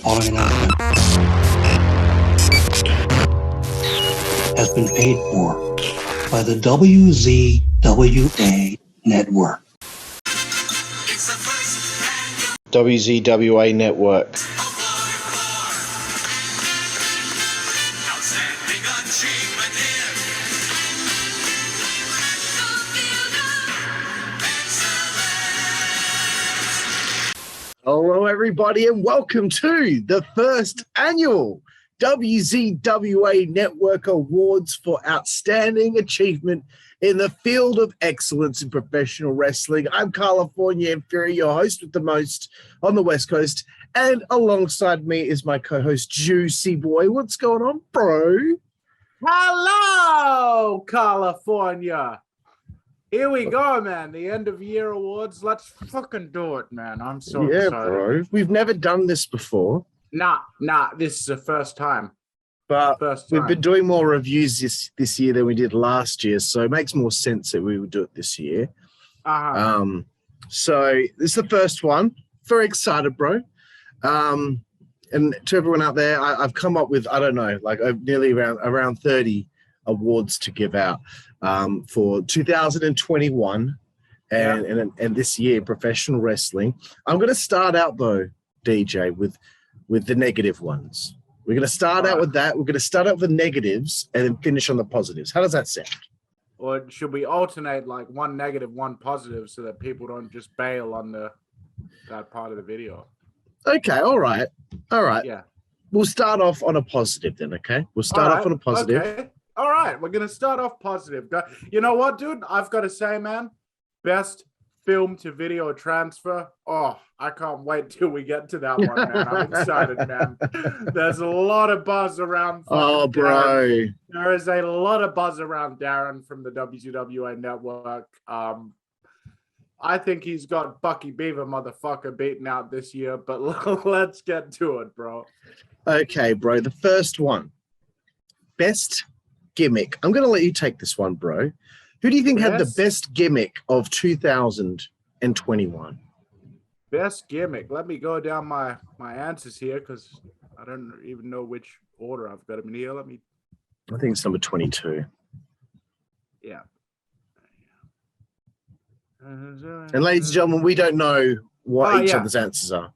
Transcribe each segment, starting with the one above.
following announcement has been paid for by the WZWA network. WZWA network. Hello, everybody, and welcome to the first annual WZWA Network Awards for Outstanding Achievement in the Field of Excellence in Professional Wrestling. I'm Karlifornia and Fury, your host with the most on the West Coast, and alongside me is my co-host Jooseyboy. What's going on, bro? Hello, California. Here we go, man. The end of year awards. Let's fucking do it, man. I'm so excited. Bro. We've never done this before. Nah. This is the first time. But we've been doing more reviews this year than we did last year, so it makes more sense that we would do it this year. So this is the first one. Very excited, bro. And to everyone out there, I've come up with, I don't know, like nearly around 30 awards to give out for 2021 and this year in professional wrestling. I'm going to start out though, DJ, with the negative ones. We're going to start out with that. We're going to start out with the negatives and then finish on the positives. How does that sound? Or should we alternate like one negative, one positive so that people don't just bail on that part of the video? Okay, all right. Yeah. We'll start off on a positive then, okay? We'll start off on a positive. Okay. All right, we're going to start off positive. You know what, dude? I've got to say, man, best film to video transfer. Oh, I can't wait till we get to that one, man. I'm excited, man. There's a lot of buzz around. Oh, bro. Darren. There is a lot of buzz around Darren from the WZWA network. I think he's got Bucky Beaver motherfucker beaten out this year, but let's get to it, bro. Okay, bro. The first one. Best gimmick. I'm going to let you take this one, bro. Who do you think had the best gimmick of 2021? Best gimmick. Let me go down my answers here because I don't even know which order I've got them in here. I think it's number 22. Yeah. And ladies and gentlemen, we don't know what each other's answers are.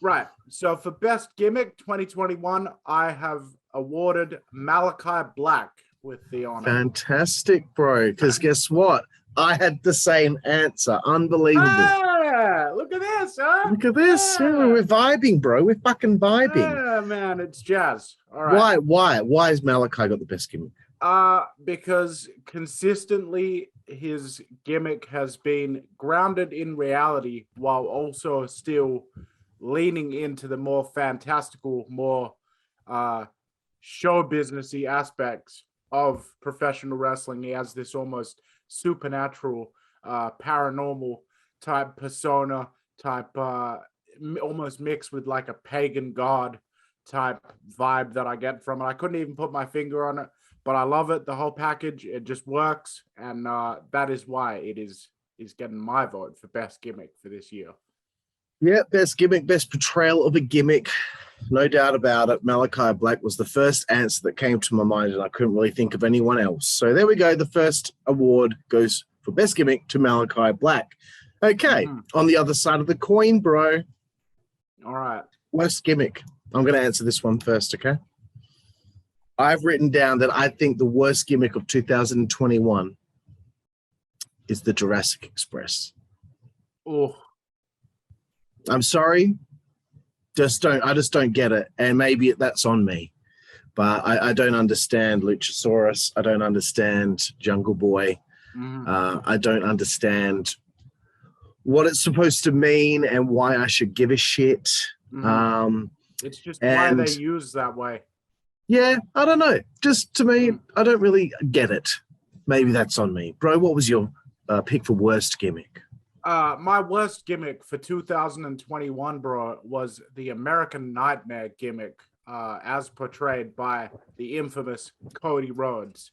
Right. So for best gimmick 2021, I have awarded Malachi Black with the honor. Fantastic, bro. Because guess what? I had the same answer. Unbelievable. Look at this, huh? Look at this. Yeah, we're vibing, bro. We're fucking vibing. Yeah, man. It's jazz. All right. Why has Malachi got the best gimmick? Because consistently his gimmick has been grounded in reality while also still leaning into the more fantastical, more show businessy aspects of professional wrestling. He has this almost supernatural, paranormal type persona, type almost mixed with like a pagan god type vibe that I get from it. I couldn't even put my finger on it, but I love it. The whole package, it just works, and that is why it is getting my vote for best gimmick for this year. Yeah, best gimmick, best portrayal of a gimmick. No doubt about it. Malachi Black was the first answer that came to my mind, and I couldn't really think of anyone else. So there we go. The first award goes for best gimmick to Malachi Black. Okay, on the other side of the coin, bro. All right. Worst gimmick. I'm going to answer this one first, okay? I've written down that I think the worst gimmick of 2021 is the Jurassic Express. Oh. I'm sorry. I just don't get it. And maybe that's on me. But I don't understand Luchasaurus. I don't understand Jungle Boy. I don't understand what it's supposed to mean and why I should give a shit. It's just why they use that way. Yeah, I don't know. Just to me, I don't really get it. Maybe that's on me. Bro, what was your pick for worst gimmick? My worst gimmick for 2021, bro, was the American Nightmare gimmick, as portrayed by the infamous Cody Rhodes.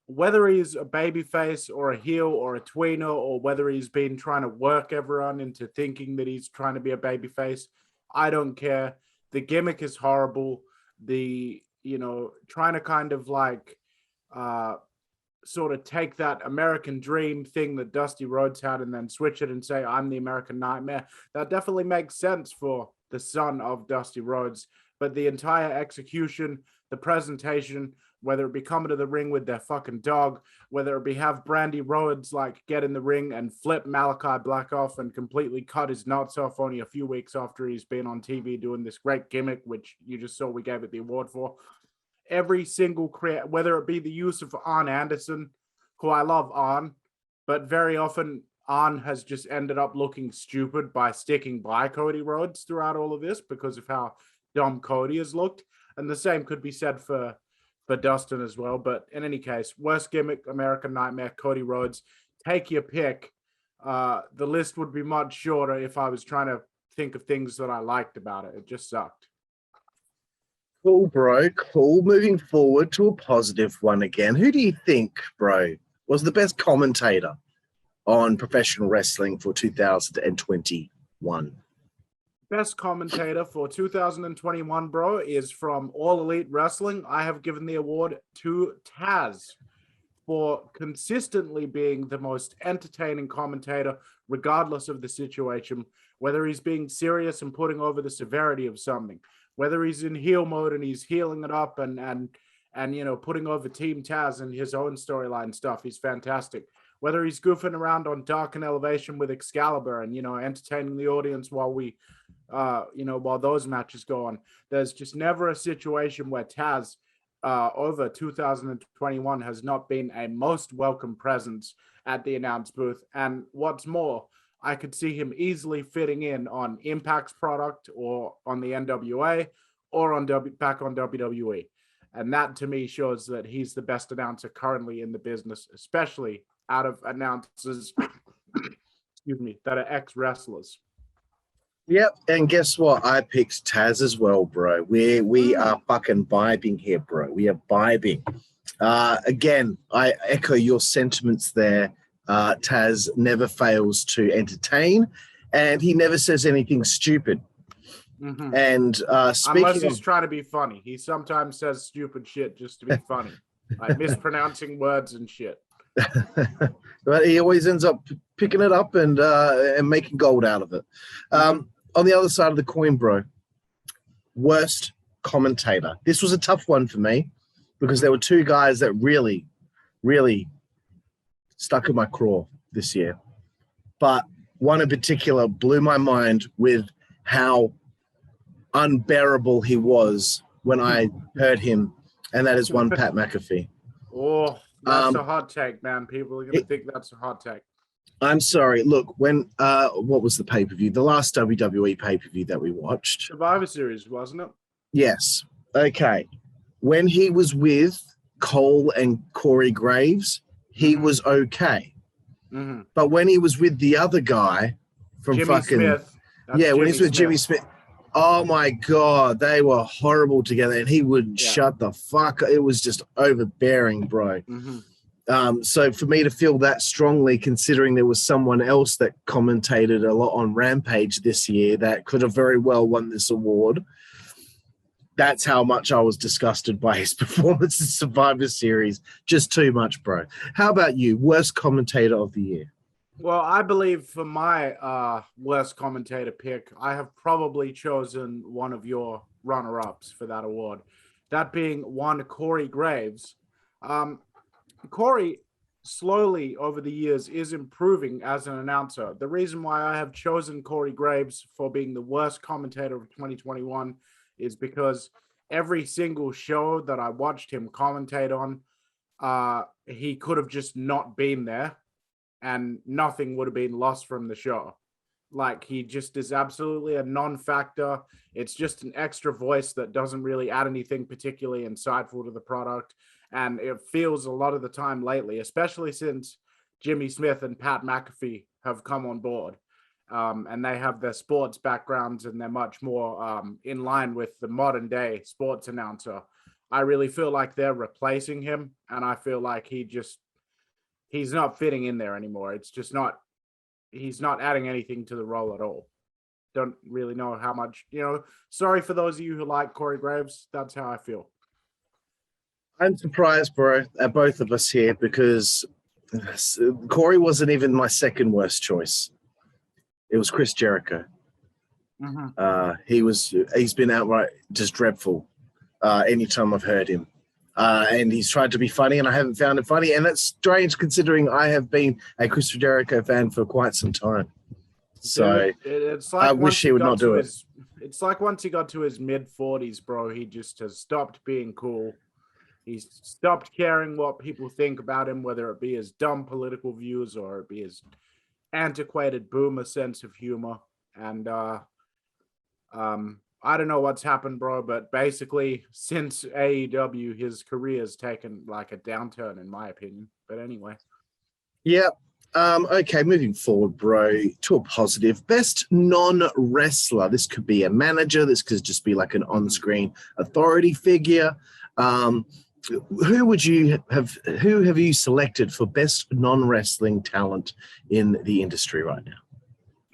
Whether he's a babyface or a heel or a tweener, or whether he's been trying to work everyone into thinking that he's trying to be a babyface, I don't care. The gimmick is horrible. Trying to kind of like sort of take that American dream thing that Dusty Rhodes had and then switch it and say, I'm the American Nightmare. That definitely makes sense for the son of Dusty Rhodes. But the entire execution, the presentation, whether it be coming to the ring with their fucking dog, whether it be have Brandy Rhodes like get in the ring and flip Malachi Black off and completely cut his nuts off only a few weeks after he's been on TV doing this great gimmick, which you just saw we gave it the award for. Every single whether it be the use of Arn Anderson, who I love Arn, but very often Arn has just ended up looking stupid by sticking by Cody Rhodes throughout all of this because of how dumb Cody has looked. And the same could be said for Dustin as well. But in any case, worst gimmick, American Nightmare, Cody Rhodes. Take your pick. The list would be much shorter if I was trying to think of things that I liked about it. It just sucked. Cool, bro. Cool. Moving forward to a positive one again. Who do you think, bro, was the best commentator on professional wrestling for 2021? Best commentator for 2021, bro, is from All Elite Wrestling. I have given the award to Taz for consistently being the most entertaining commentator, regardless of the situation, whether he's being serious and putting over the severity of something, whether he's in heel mode and he's healing it up and putting over Team Taz and his own storyline stuff. He's fantastic. Whether he's goofing around on Dark and Elevation with Excalibur and, entertaining the audience while while those matches go on. There's just never a situation where Taz over 2021 has not been a most welcome presence at the announce booth. And what's more, I could see him easily fitting in on Impact's product or on the NWA or on back on WWE. And that to me shows that he's the best announcer currently in the business, especially out of announcers, that are ex-wrestlers. Yep, and guess what? I picked Taz as well, bro. We are fucking vibing here, bro. We are vibing. Again, I echo your sentiments there. Taz never fails to entertain, and he never says anything stupid. Mm-hmm. And unless he's trying to be funny, he sometimes says stupid shit just to be funny, like mispronouncing words and shit. But he always ends up picking it up and making gold out of it. On the other side of the coin, bro, worst commentator. This was a tough one for me because there were two guys that really, really stuck in my craw this year. But one in particular blew my mind with how unbearable he was when I heard him, and that is one Pat McAfee. Oh, that's a hot take, man. People are going to think that's a hot take. I'm sorry. Look, when what was the pay-per-view? The last WWE pay-per-view that we watched. Survivor Series, wasn't it? Yes. Okay. When he was with Cole and Corey Graves, he was okay. Mm-hmm. But when he was with the other guy from Jimmy Smith. When he's with Jimmy Smith, oh my God, they were horrible together, and he wouldn't shut the fuck up. It was just overbearing, bro. Mm-hmm. So for me to feel that strongly, considering there was someone else that commentated a lot on Rampage this year that could have very well won this award, that's how much I was disgusted by his performance in Survivor Series. Just too much, bro. How about you? Worst commentator of the year? Well, I believe for my worst commentator pick, I have probably chosen one of your runner-ups for that award. That being one Corey Graves. Corey slowly over the years is improving as an announcer. The reason why I have chosen Corey Graves for being the worst commentator of 2021 is because every single show that I watched him commentate on, he could have just not been there and nothing would have been lost from the show. Like, he just is absolutely a non-factor. It's just an extra voice that doesn't really add anything particularly insightful to the product. And it feels a lot of the time lately, especially since Jimmy Smith and Pat McAfee have come on board. And they have their sports backgrounds and they're much more in line with the modern day sports announcer. I really feel like they're replacing him. And I feel like he's not fitting in there anymore. It's just not, he's not adding anything to the role at all. don't really know how much, sorry for those of you who like Corey Graves. That's how I feel. I'm surprised, bro, at both of us here because Corey wasn't even my second worst choice. It was Chris Jericho. He's been outright just dreadful anytime I've heard him. And he's tried to be funny, and I haven't found it funny. And that's strange considering I have been a Chris Jericho fan for quite some time. So it's like I wish he would not do it. It's like once he got to his mid-40s, bro, he just has stopped being cool. He's stopped caring what people think about him, whether it be his dumb political views or it be his antiquated boomer sense of humor. And I don't know what's happened, bro, but basically since AEW, his career has taken like a downturn, in my opinion. But anyway. Yeah. Okay, moving forward, bro, to a positive. Best non-wrestler. This could be a manager. This could just be like an on-screen authority figure. Who have you selected for best non-wrestling talent in the industry right now?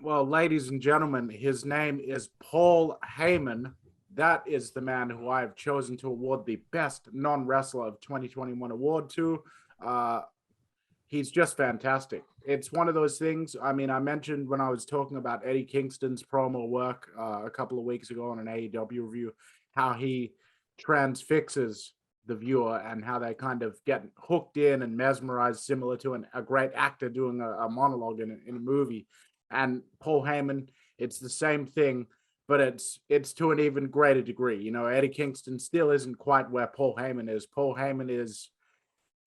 Well, ladies and gentlemen, his name is Paul Heyman. That is the man who I have chosen to award the Best Non-Wrestler of 2021 award to. He's just fantastic. It's one of those things. I mean, I mentioned when I was talking about Eddie Kingston's promo work a couple of weeks ago on an AEW review, how he transfixes the viewer and how they kind of get hooked in and mesmerized, similar to a great actor doing a monologue in a movie. And Paul Heyman, it's the same thing, but it's to an even greater degree. Eddie Kingston still isn't quite where Paul Heyman is. Paul Heyman is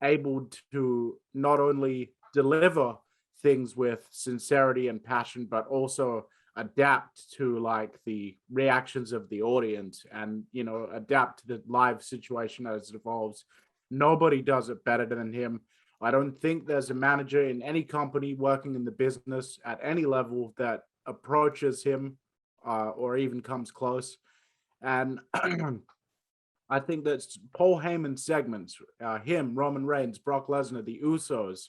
able to not only deliver things with sincerity and passion, but also adapt to like the reactions of the audience and, adapt to the live situation as it evolves. Nobody does it better than him. I don't think there's a manager in any company working in the business at any level that approaches him or even comes close. And I think that Paul Heyman's segments, him, Roman Reigns, Brock Lesnar, the Usos,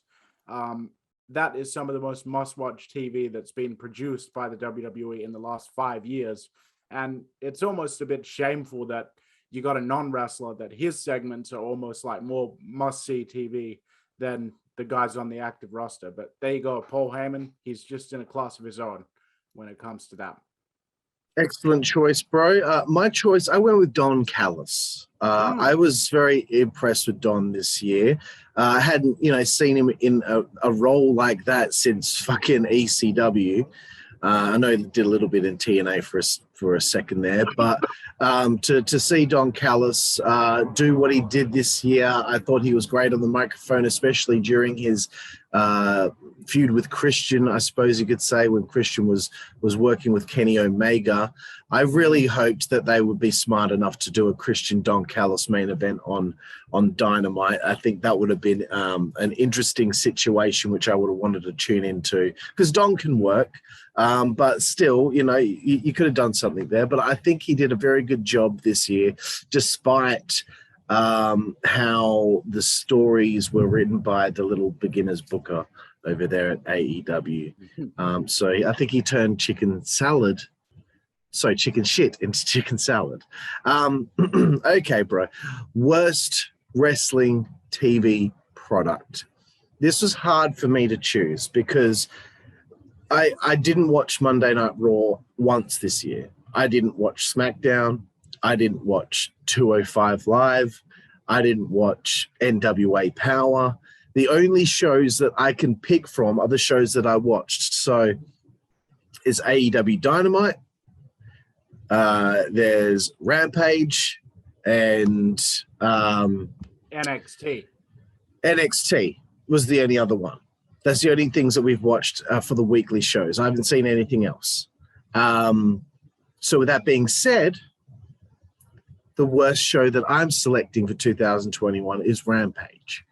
that is some of the most must-watch TV that's been produced by the WWE in the last 5 years. And it's almost a bit shameful that you got a non-wrestler that his segments are almost like more must-see TV than the guys on the active roster. But there you go, Paul Heyman. He's just in a class of his own when it comes to that. Excellent choice, bro. My choice, I went with Don Callis. I was very impressed with Don this year. I hadn't, seen him in a role like that since fucking ECW. I know he did a little bit in TNA for a second there, but to see Don Callis do what he did this year, I thought he was great on the microphone, especially during his feud with Christian, I suppose you could say, when Christian was working with Kenny Omega. I really hoped that they would be smart enough to do a Christian Don Callis main event on Dynamite. I think that would have been an interesting situation, which I would have wanted to tune into, because Don can work, but still, you could have done something there. But I think he did a very good job this year, despite how the stories were written by the little beginners booker over there at AEW. So I think he turned chicken shit into chicken salad. Okay, bro. Worst wrestling TV product. This was hard for me to choose because I didn't watch Monday Night Raw once this year. I didn't watch SmackDown. I didn't watch 205 Live. I didn't watch NWA Power. The only shows that I can pick from are the shows that I watched. So it's AEW Dynamite. There's Rampage and NXT. NXT was the only other one. That's the only things that we've watched for the weekly shows. I haven't seen anything else. So with that being said, the worst show that I'm selecting for 2021 is Rampage.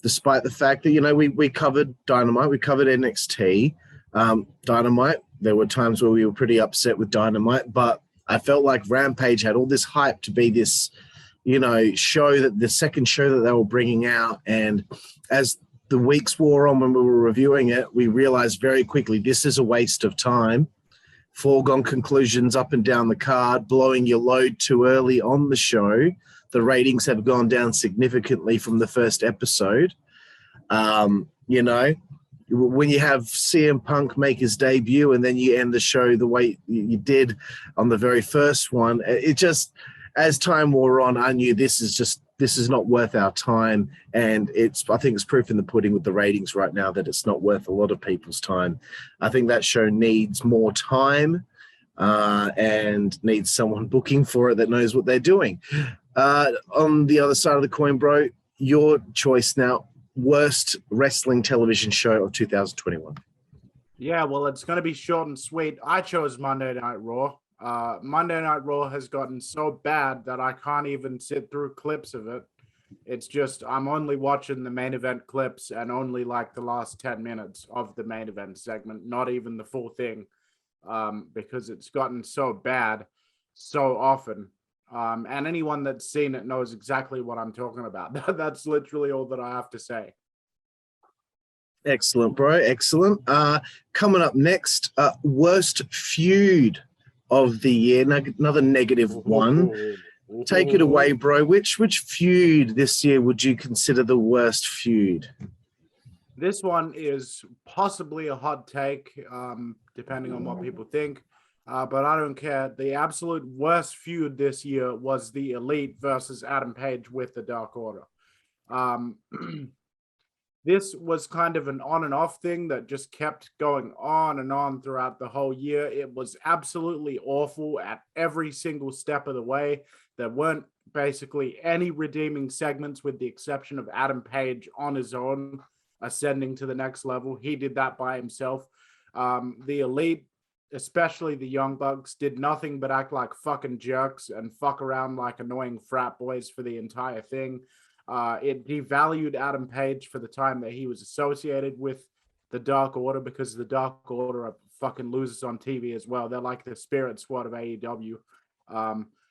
Despite the fact that, we covered Dynamite, we covered NXT. Dynamite, there were times where we were pretty upset with Dynamite, but I felt like Rampage had all this hype to be this, show, that the second show that they were bringing out. And as the weeks wore on when we were reviewing it, we realized very quickly this is a waste of time. foregone conclusions up and down the card, blowing your load too early on the show. The ratings have gone down significantly from the first episode. You know, when you have CM Punk make his debut and then you end the show the way you did on the very first one, it just, as time wore on, I knew this is not worth our time. And I think it's proof in the pudding with the ratings right now that it's not worth a lot of people's time. I think that show needs more time and needs someone booking for it that knows what they're doing. On the other side of the coin, bro, your choice now, worst wrestling television show of 2021. Yeah, well, it's going to be short and sweet. I chose Monday Night Raw. Monday Night Raw has gotten so bad that I can't even sit through clips of it. It's just, I'm only watching the main event clips and only like the last 10 minutes of the main event segment, not even the full thing, because it's gotten so bad so often. And anyone that's seen it knows exactly what I'm talking about. That's literally all that I have to say. Excellent, bro. Excellent. Coming up next, worst feud of the year. Another negative one. Take it away, bro. Which feud this year would you consider the worst feud? This one is possibly a hot take, depending on what people think. But I don't care. The absolute worst feud this year was the Elite versus Adam Page with the Dark Order. This was kind of an on and off thing that just kept going on and on throughout the whole year. It was absolutely awful at every single step of the way. There weren't basically any redeeming segments with the exception of Adam Page on his own ascending to the next level. He did that by himself. The Elite, especially the Young Bucks, did nothing but act like fucking jerks and fuck around like annoying frat boys for the entire thing. It devalued Adam Page for the time that he was associated with the Dark Order, because the Dark Order are fucking losers on TV as well. They're like the Spirit Squad of AEW.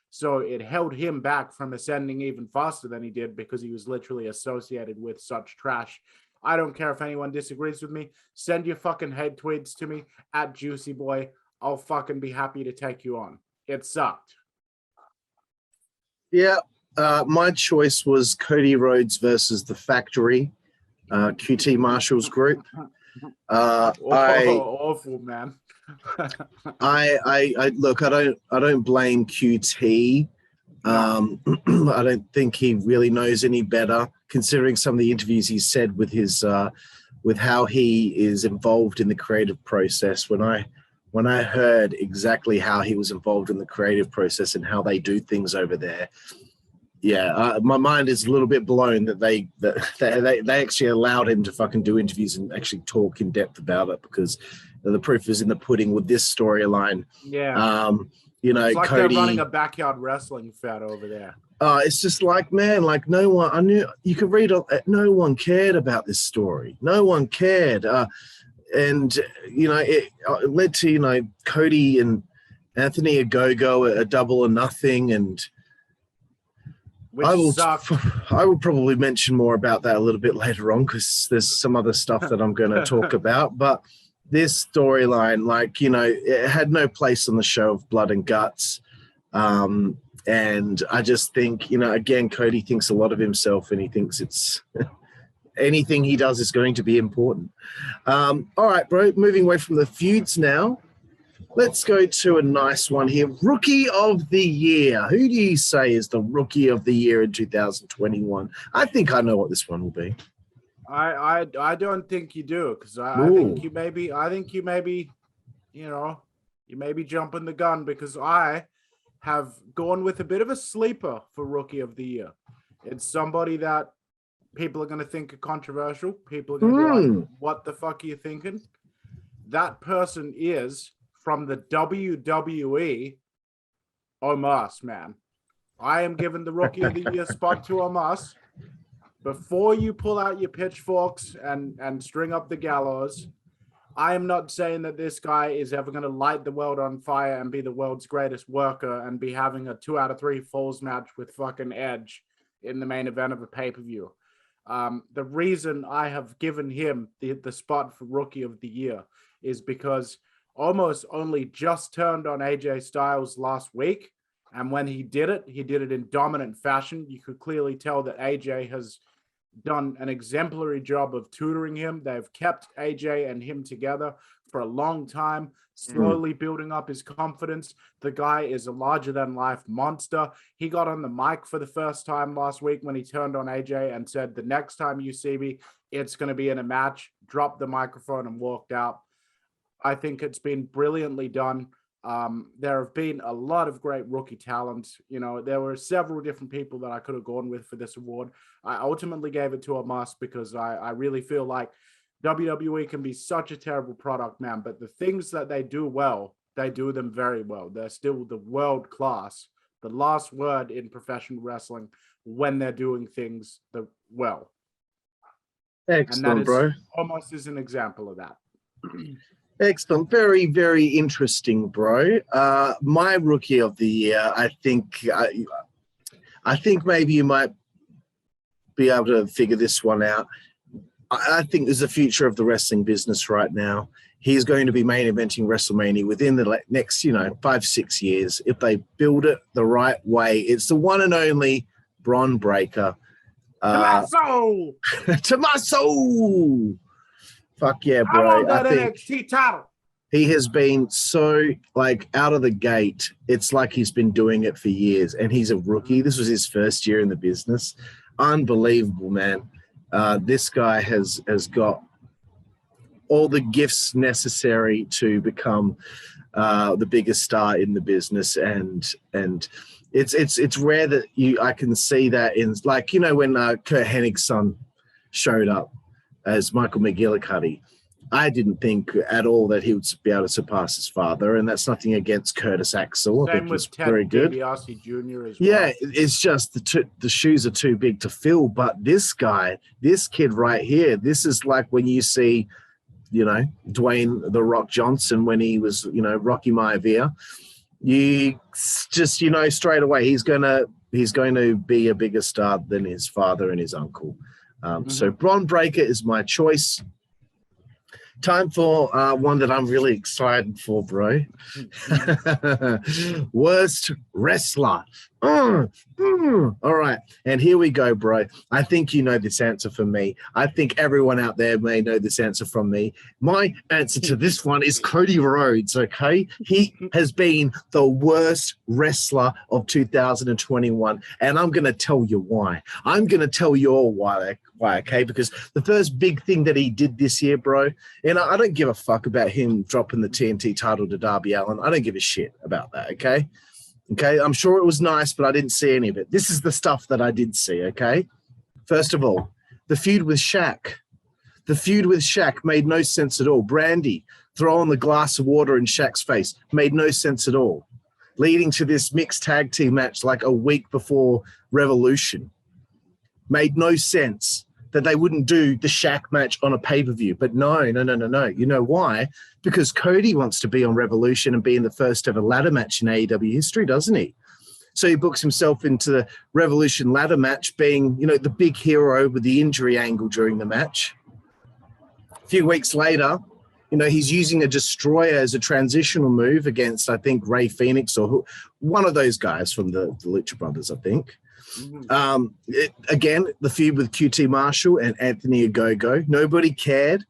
So it held him back from ascending even faster than he did because he was literally associated with such trash. I don't care if anyone disagrees with me. Send your fucking hate tweets to me at Jooseyboy. I'll fucking be happy to take you on. It sucked. Yeah. My choice was Cody Rhodes versus the Factory, QT Marshall's group. Awful, man. I look. I don't blame QT. I don't think he really knows any better, considering some of the interviews he said with his with how he is involved in the creative process. When I heard exactly how he was involved in the creative process and how they do things over there. Yeah, my mind is a little bit blown that they actually allowed him to fucking do interviews and actually talk in depth about it, because the proof is in the pudding with this storyline. Yeah, you know, it's like Cody, they're running a backyard wrestling fed over there. It's just like, man, like no one. I knew you could read. No one cared about this story. No one cared, and you know, it led to Cody and Anthony Ogogo a double or nothing, and. I will probably mention more about that a little bit later on, because there's some other stuff that I'm going to talk about. But this storyline, it had no place on the show of Blood and Guts. And I just think, again, Cody thinks a lot of himself, and he thinks it's anything he does is going to be important. All right, bro, moving away from the feuds now. Let's go to a nice one here. Rookie of the Year. Who do you say is the Rookie of the Year in 2021? I think I know what this one will be. I don't think you do, because I think you maybe jumping the gun, because I have gone with a bit of a sleeper for Rookie of the Year. It's somebody that people are going to think are controversial. People are going to be like, what the fuck are you thinking? That person is from the WWE, Omos, man. I am giving the Rookie of the Year spot to Omos. Before you pull out your pitchforks and string up the gallows, I am not saying that this guy is ever going to light the world on fire and be the world's greatest worker and be having a 2 out of 3 falls match with fucking Edge in the main event of a pay-per-view. The reason I have given him the spot for Rookie of the Year is because almost only just turned on AJ Styles last week. And when he did it in dominant fashion. You could clearly tell that AJ has done an exemplary job of tutoring him. They've kept AJ and him together for a long time, slowly building up his confidence. The guy is a larger-than-life monster. He got on the mic for the first time last week when he turned on AJ and said, the next time you see me, it's going to be in a match, dropped the microphone and walked out. I think it's been brilliantly done. There have been a lot of great rookie talent. You know, there were several different people that I could have gone with for this award. I ultimately gave it to a must because I really feel like WWE can be such a terrible product, man, but the things that they do well, they do them very well. They're still the world class, the last word in professional wrestling when they're doing things well. Excellent, and that is bro. almost as an example of that. Excellent. Very, very interesting, bro. My rookie of the year, I think maybe you might be able to figure this one out. I think there's a future of the wrestling business right now. He's going to be main eventing WrestleMania within the next, 5-6 years. If they build it the right way, it's the one and only Bron Breakker. Tommaso! Tommaso! Fuck yeah, bro. I want that NXT title. He has been so, out of the gate. It's like he's been doing it for years, and he's a rookie. This was his first year in the business. Unbelievable, man. This guy has got all the gifts necessary to become the biggest star in the business, and it's rare that I can see that in when Kurt Hennig's son showed up as Michael McGillicuddy. I didn't think at all that he would be able to surpass his father, and that's nothing against Curtis Axel. I think he's very good. DiBiase Jr. as well. Yeah, it's just the shoes are too big to fill. But this guy, this kid right here, this is like when you see, Dwayne "The Rock" Johnson when he was, Rocky Maivia. You just, straight away he's going to be a bigger star than his father and his uncle. So Bron Breakker is my choice. Time for one that I'm really excited for, bro. Worst wrestler. All right. And here we go, bro. I think you know this answer from me. I think everyone out there may know this answer from me. My answer to this one is Cody Rhodes, okay? He has been the worst wrestler of 2021, and I'm going to tell you why. I'm going to tell you all why, okay? Because the first big thing that he did this year, bro, and I don't give a fuck about him dropping the TNT title to Darby Allin. I don't give a shit about that, okay? Okay, I'm sure it was nice, but I didn't see any of it. This is the stuff that I did see, okay? First of all, the feud with Shaq. The feud with Shaq made no sense at all. Brandy throwing the glass of water in Shaq's face made no sense at all. Leading to this mixed tag team match like a week before Revolution. Made no sense that they wouldn't do the Shaq match on a pay-per-view. But no. You know why? Because Cody wants to be on Revolution and be in the first ever ladder match in AEW history, doesn't he? So he books himself into the Revolution ladder match, being, the big hero with the injury angle during the match. A few weeks later, he's using a destroyer as a transitional move against, I think, Rey Fenix or one of those guys from the Lucha Brothers, I think. Again, the feud with QT Marshall and Anthony Ogogo. Nobody cared.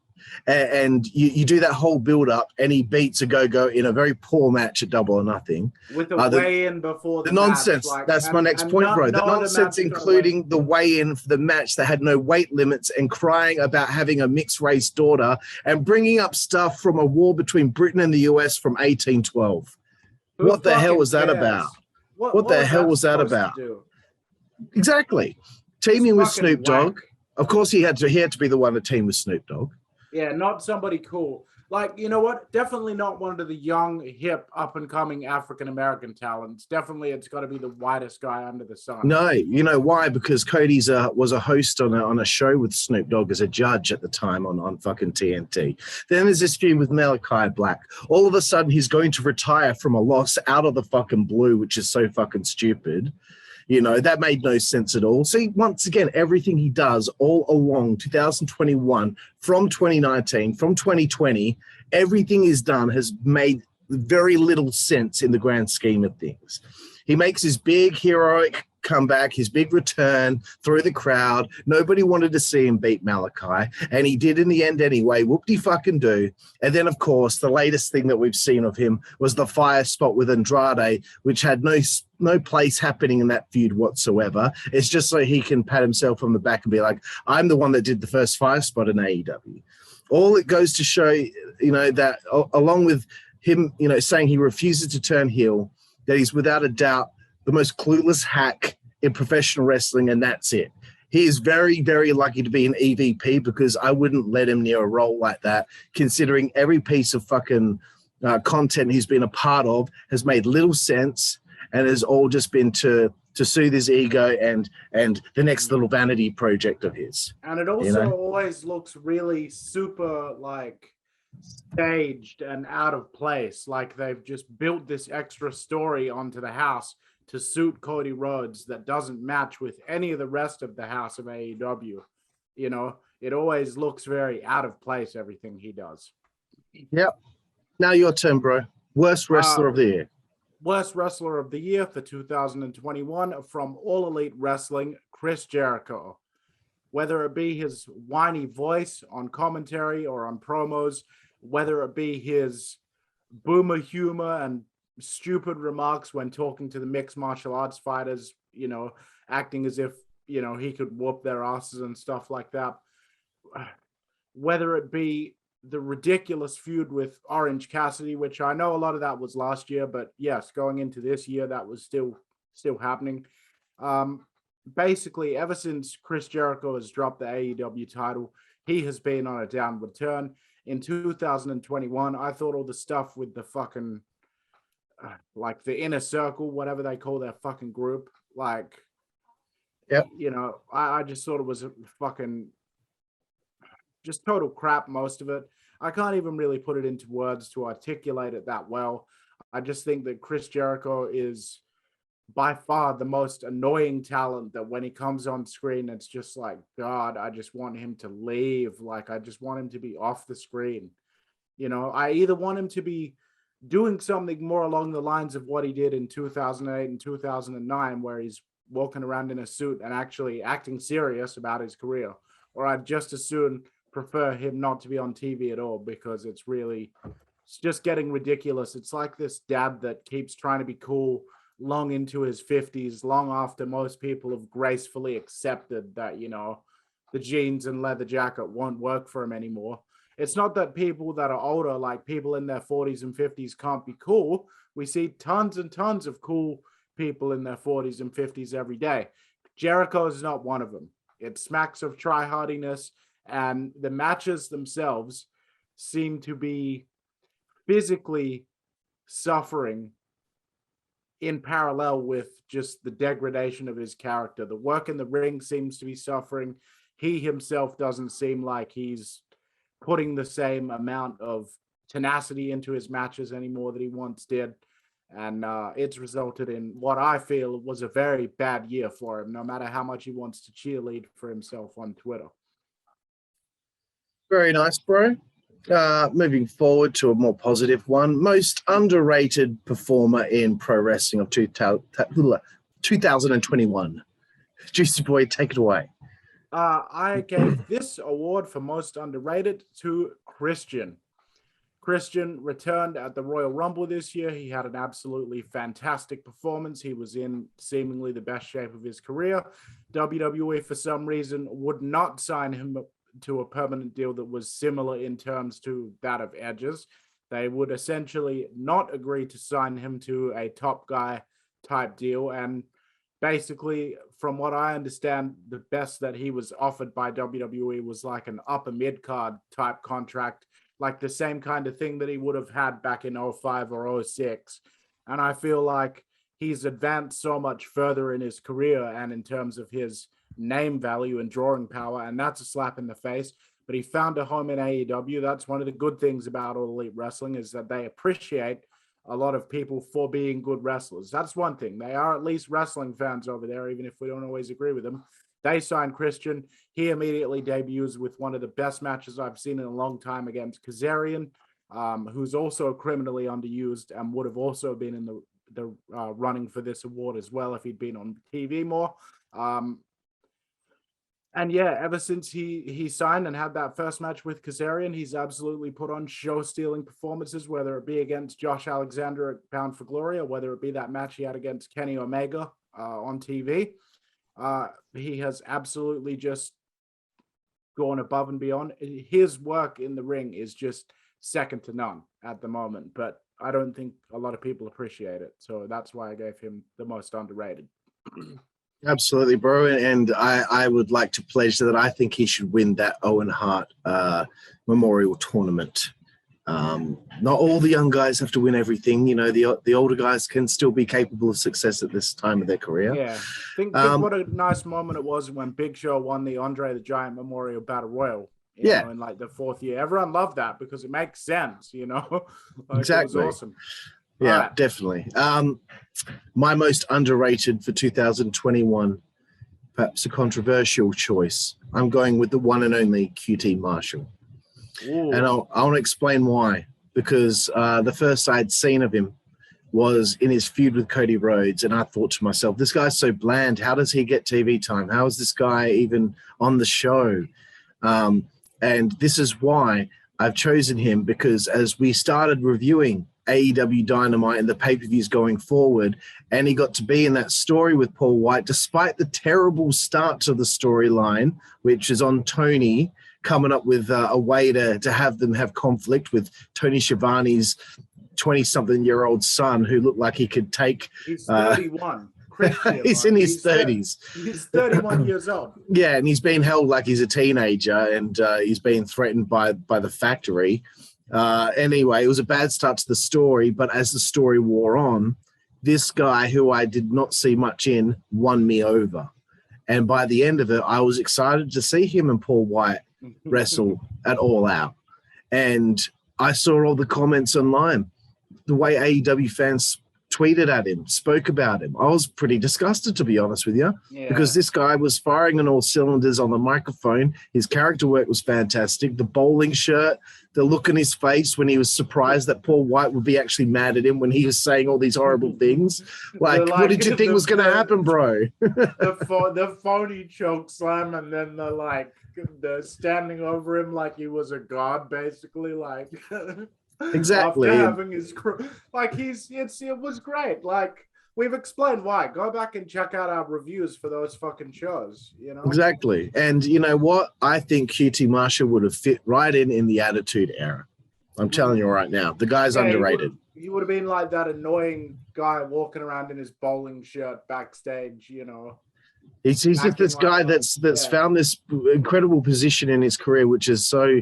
And you do that whole build-up, and he beats Ogogo in a very poor match at Double or Nothing. With the weigh-in before the nonsense. Match, that's my next point, bro. The nonsense, including the weigh-in for the match that had no weight limits and crying about having a mixed-race daughter and bringing up stuff from a war between Britain and the US from 1812. What the hell was that about? What the hell was that about? Exactly. Teaming with Snoop Dogg. Of course, he had to be the one to team with Snoop Dogg. Yeah, not somebody cool. You know what? Definitely not one of the young, hip, up-and-coming African-American talents. Definitely, it's got to be the whitest guy under the sun. No, you know why? Because Cody's was a host on a show with Snoop Dogg as a judge at the time on fucking TNT. Then there's this feud with Malachi Black. All of a sudden, he's going to retire from a loss out of the fucking blue, which is so fucking stupid. You know, that made no sense at all. See, once again, everything he does all along 2021, from 2019, from 2020, everything he's done has made very little sense in the grand scheme of things. He makes his big heroic comeback, his big return through the crowd. Nobody wanted to see him beat Malachi, and he did in the end anyway. Whoop-de-fucking-do. And then, of course, the latest thing that we've seen of him was the fire spot with Andrade, which had no place happening in that feud whatsoever. It's just so he can pat himself on the back and be like, I'm the one that did the first fire spot in AEW. All it goes to show, you know, that along with him, you know, saying he refuses to turn heel, that he's without a doubt the most clueless hack in professional wrestling, and that's it. He is very, very lucky to be an EVP, because I wouldn't let him near a role like that, considering every piece of fucking content he's been a part of has made little sense and has all just been to soothe his ego and the next little vanity project of his. And it also, you know, always looks really super like staged and out of place. Like they've just built this extra story onto the house to suit Cody Rhodes that doesn't match with any of the rest of the house of AEW. You know, it always looks very out of place, everything he does. Yep. Now your turn, bro. Worst wrestler of the year. Worst wrestler of the year for 2021 from All Elite Wrestling, Chris Jericho. Whether it be his whiny voice on commentary or on promos, whether it be his boomer humor and stupid remarks when talking to the mixed martial arts fighters, you know, acting as if, you know, he could whoop their asses and stuff like that. Whether it be the ridiculous feud with Orange Cassidy, which I know a lot of that was last year, but yes, going into this year, that was still happening. Basically, ever since Chris Jericho has dropped the AEW title, he has been on a downward turn. In 2021, I thought all the stuff with the fucking like the inner circle, whatever they call their fucking group, like, yep, you know, I just thought it was a fucking just total crap, most of it. I can't even really put it into words to articulate it that well. I just think that Chris Jericho is by far the most annoying talent, that when he comes on screen, it's just like, God, I just want him to leave. Like, I just want him to be off the screen. You know, I either want him to be doing something more along the lines of what he did in 2008 and 2009, where he's walking around in a suit and actually acting serious about his career, or I'd just as soon prefer him not to be on TV at all, because it's just getting ridiculous. It's like this dad that keeps trying to be cool long into his 50s, long after most people have gracefully accepted that, you know, the jeans and leather jacket won't work for him anymore. It's not that people that are older, like people in their 40s and 50s, can't be cool. We see tons and tons of cool people in their 40s and 50s every day. Jericho is not one of them. It smacks of try-hardiness, and the matches themselves seem to be physically suffering in parallel with just the degradation of his character. The work in the ring seems to be suffering. He himself doesn't seem like he's putting the same amount of tenacity into his matches anymore that he once did. And it's resulted in what I feel was a very bad year for him, no matter how much he wants to cheerlead for himself on Twitter. Very nice, bro. Moving forward to a more positive one. Most underrated performer in pro wrestling of 2021. Jooseyboy, take it away. I gave this award for most underrated to Christian. Christian returned at the Royal Rumble this year. He had an absolutely fantastic performance. He was in seemingly the best shape of his career. WWE, for some reason, would not sign him to a permanent deal that was similar in terms to that of Edge's. They would essentially not agree to sign him to a top guy type deal. And basically, from what I understand, the best that he was offered by WWE was like an upper mid-card type contract, like the same kind of thing that he would have had back in 05 or 06. And I feel like he's advanced so much further in his career and in terms of his name value and drawing power, and that's a slap in the face. But he found a home in AEW. That's one of the good things about All Elite Wrestling, is that they appreciate a lot of people for being good wrestlers. That's one thing. They are at least wrestling fans over there, even if we don't always agree with them. They signed Christian. He immediately debuts with one of the best matches I've seen in a long time against Kazarian, who's also criminally underused and would have also been in the running for this award as well if he'd been on TV more. And yeah, ever since he signed and had that first match with Kazarian, he's absolutely put on show-stealing performances, whether it be against Josh Alexander at Bound for Glory or whether it be that match he had against Kenny Omega on TV. He has absolutely just gone above and beyond. His work in the ring is just second to none at the moment, but I don't think a lot of people appreciate it. So that's why I gave him the most underrated. Absolutely, bro. And I would like to pledge that I think he should win that Owen Hart Memorial Tournament. Not all the young guys have to win everything. You know, the older guys can still be capable of success at this time of their career. Yeah. Think what a nice moment it was when Big Show won the Andre the Giant Memorial Battle Royal. You know, in like the 4th year. Everyone loved that because it makes sense, you know? Like, exactly. It was awesome. Yeah, right. Definitely. My most underrated for 2021, perhaps a controversial choice. I'm going with the one and only QT Marshall. Ooh. And I want to explain why. Because the first I'd seen of him was in his feud with Cody Rhodes. And I thought to myself, this guy's so bland. How does he get TV time? How is this guy even on the show? And this is why I've chosen him, because as we started reviewing AEW Dynamite and the pay-per-views going forward, and he got to be in that story with Paul White, despite the terrible start to the storyline, which is on Tony coming up with a way to have them have conflict with Tony Schiavone's 20-something-year-old son who looked like he could take... He's 31. He's in his 30s. He's 31 years old. Yeah, and he's being held like he's a teenager, and he's being threatened by the factory. Anyway, it was a bad start to the story, but as the story wore on, this guy who I did not see much in won me over. And by the end of it, I was excited to see him and Paul White wrestle at All Out. And I saw all the comments online, the way AEW fans tweeted at him, spoke about him. I was pretty disgusted, to be honest with you, because this guy was firing on all cylinders on the microphone. His character work was fantastic. The bowling shirt, the look in his face when he was surprised that Paul White would be actually mad at him when he was saying all these horrible things. Like what did you think was going to happen, bro? the phony choke slam, and then the standing over him like he was a god, basically, like... Exactly. After having his it was great. Like, we've explained why. Go back and check out our reviews for those fucking shows, you know? Exactly. And you know what? I think QT Marshall would have fit right in the Attitude Era. I'm telling you right now. The guy's underrated. He would have been like that annoying guy walking around in his bowling shirt backstage, you know? He's just this guy that's found this incredible position in his career, which is so...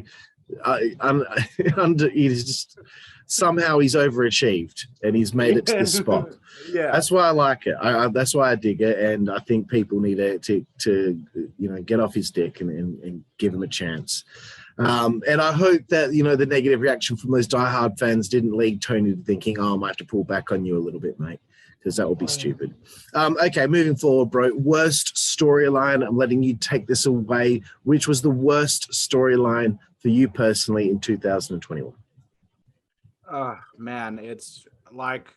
he's just somehow he's overachieved and he's made it to this spot. That's why I like it. That's why I dig it, and I think people need to get off his dick and give him a chance. And I hope that the negative reaction from those diehard fans didn't lead Tony to thinking, "Oh, I might have to pull back on you a little bit, mate," because that would be stupid. Okay, moving forward, bro. Worst storyline. I'm letting you take this away. Which was the worst storyline for you personally in 2021? Man, it's like,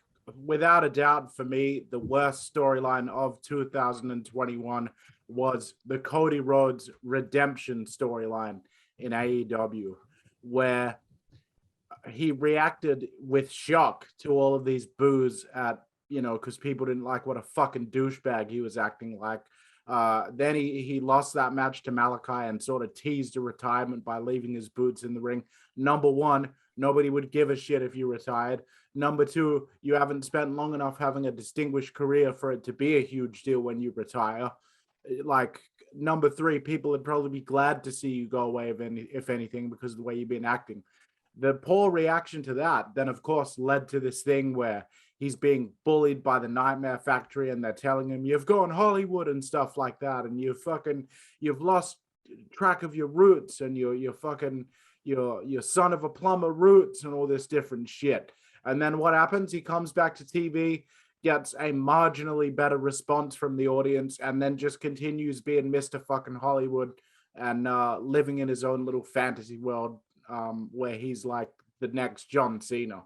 without a doubt for me, the worst storyline of 2021 was the Cody Rhodes redemption storyline in AEW, where he reacted with shock to all of these boos at, because people didn't like what a fucking douchebag he was acting like. Then he lost that match to Malachi and sort of teased a retirement by leaving his boots in the ring. Number one, nobody would give a shit if you retired. Number two, you haven't spent long enough having a distinguished career for it to be a huge deal when you retire. Like, number three, people would probably be glad to see you go away, if anything, because of the way you've been acting. The poor reaction to that then, of course, led to this thing where he's being bullied by the Nightmare Factory, and they're telling him, "You've gone Hollywood," and stuff like that, and you've lost track of your roots, and you're son of a plumber roots, and all this different shit. And then what happens? He comes back to TV, gets a marginally better response from the audience, and then just continues being Mr. fucking Hollywood and living in his own little fantasy world where he's like the next John Cena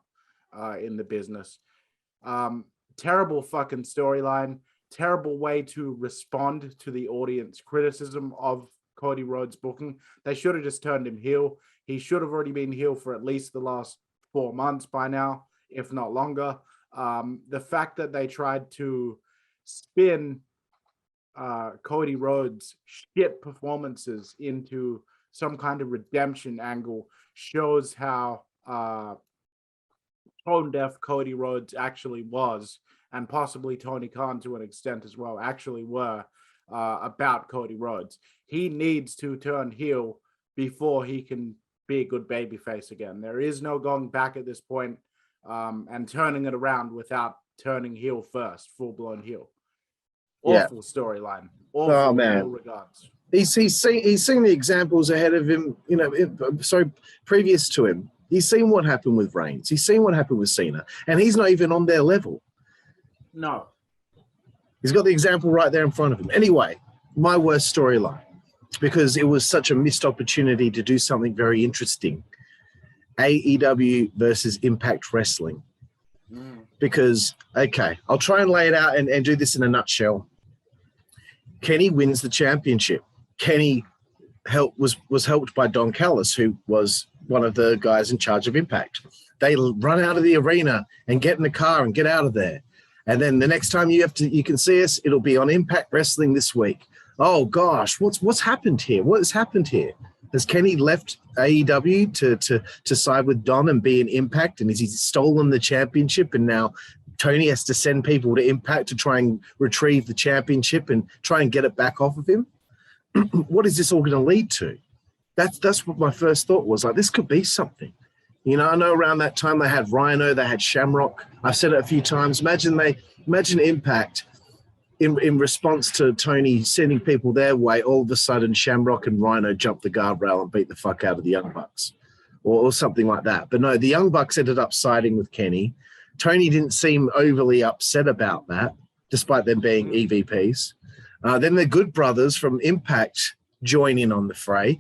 in the business. Terrible fucking storyline. Terrible way to respond to the audience criticism of Cody Rhodes' booking. They should have just turned him heel. He should have already been heel for at least the last 4 months by now, if not longer. The fact that they tried to spin Cody Rhodes' shit performances into some kind of redemption angle shows how tone deaf Cody Rhodes actually was, and possibly Tony Khan to an extent as well, actually were about Cody Rhodes. He needs to turn heel before he can be a good babyface again. There is no going back at this point and turning it around without turning heel first, full-blown heel. Awful storyline. Awful in all regards. He's seen the examples ahead of him, previous to him. He's seen what happened with Reigns. He's seen what happened with Cena, and he's not even on their level. No. He's got the example right there in front of him. Anyway, my worst storyline, because it was such a missed opportunity to do something very interesting. AEW versus Impact Wrestling. Because, okay, I'll try and lay it out and do this in a nutshell. Kenny wins the championship. Kenny was helped by Don Callis, who was one of the guys in charge of Impact. They run out of the arena and get in the car and get out of there. And then the next time you can see us, it'll be on Impact Wrestling this week. Oh gosh, what's happened here? What has happened here? Has Kenny left AEW to side with Don and be an Impact? And has he stolen the championship? And now Tony has to send people to Impact to try and retrieve the championship and try and get it back off of him? What is this all going to lead to? That's what my first thought was. Like, this could be something. You know, I know around that time they had Rhino, they had Shamrock. I've said it a few times. Imagine Impact in response to Tony sending people their way. All of a sudden, Shamrock and Rhino jumped the guardrail and beat the fuck out of the Young Bucks, or something like that. But no, the Young Bucks ended up siding with Kenny. Tony didn't seem overly upset about that, despite them being EVPs. Then the Good Brothers from Impact join in on the fray,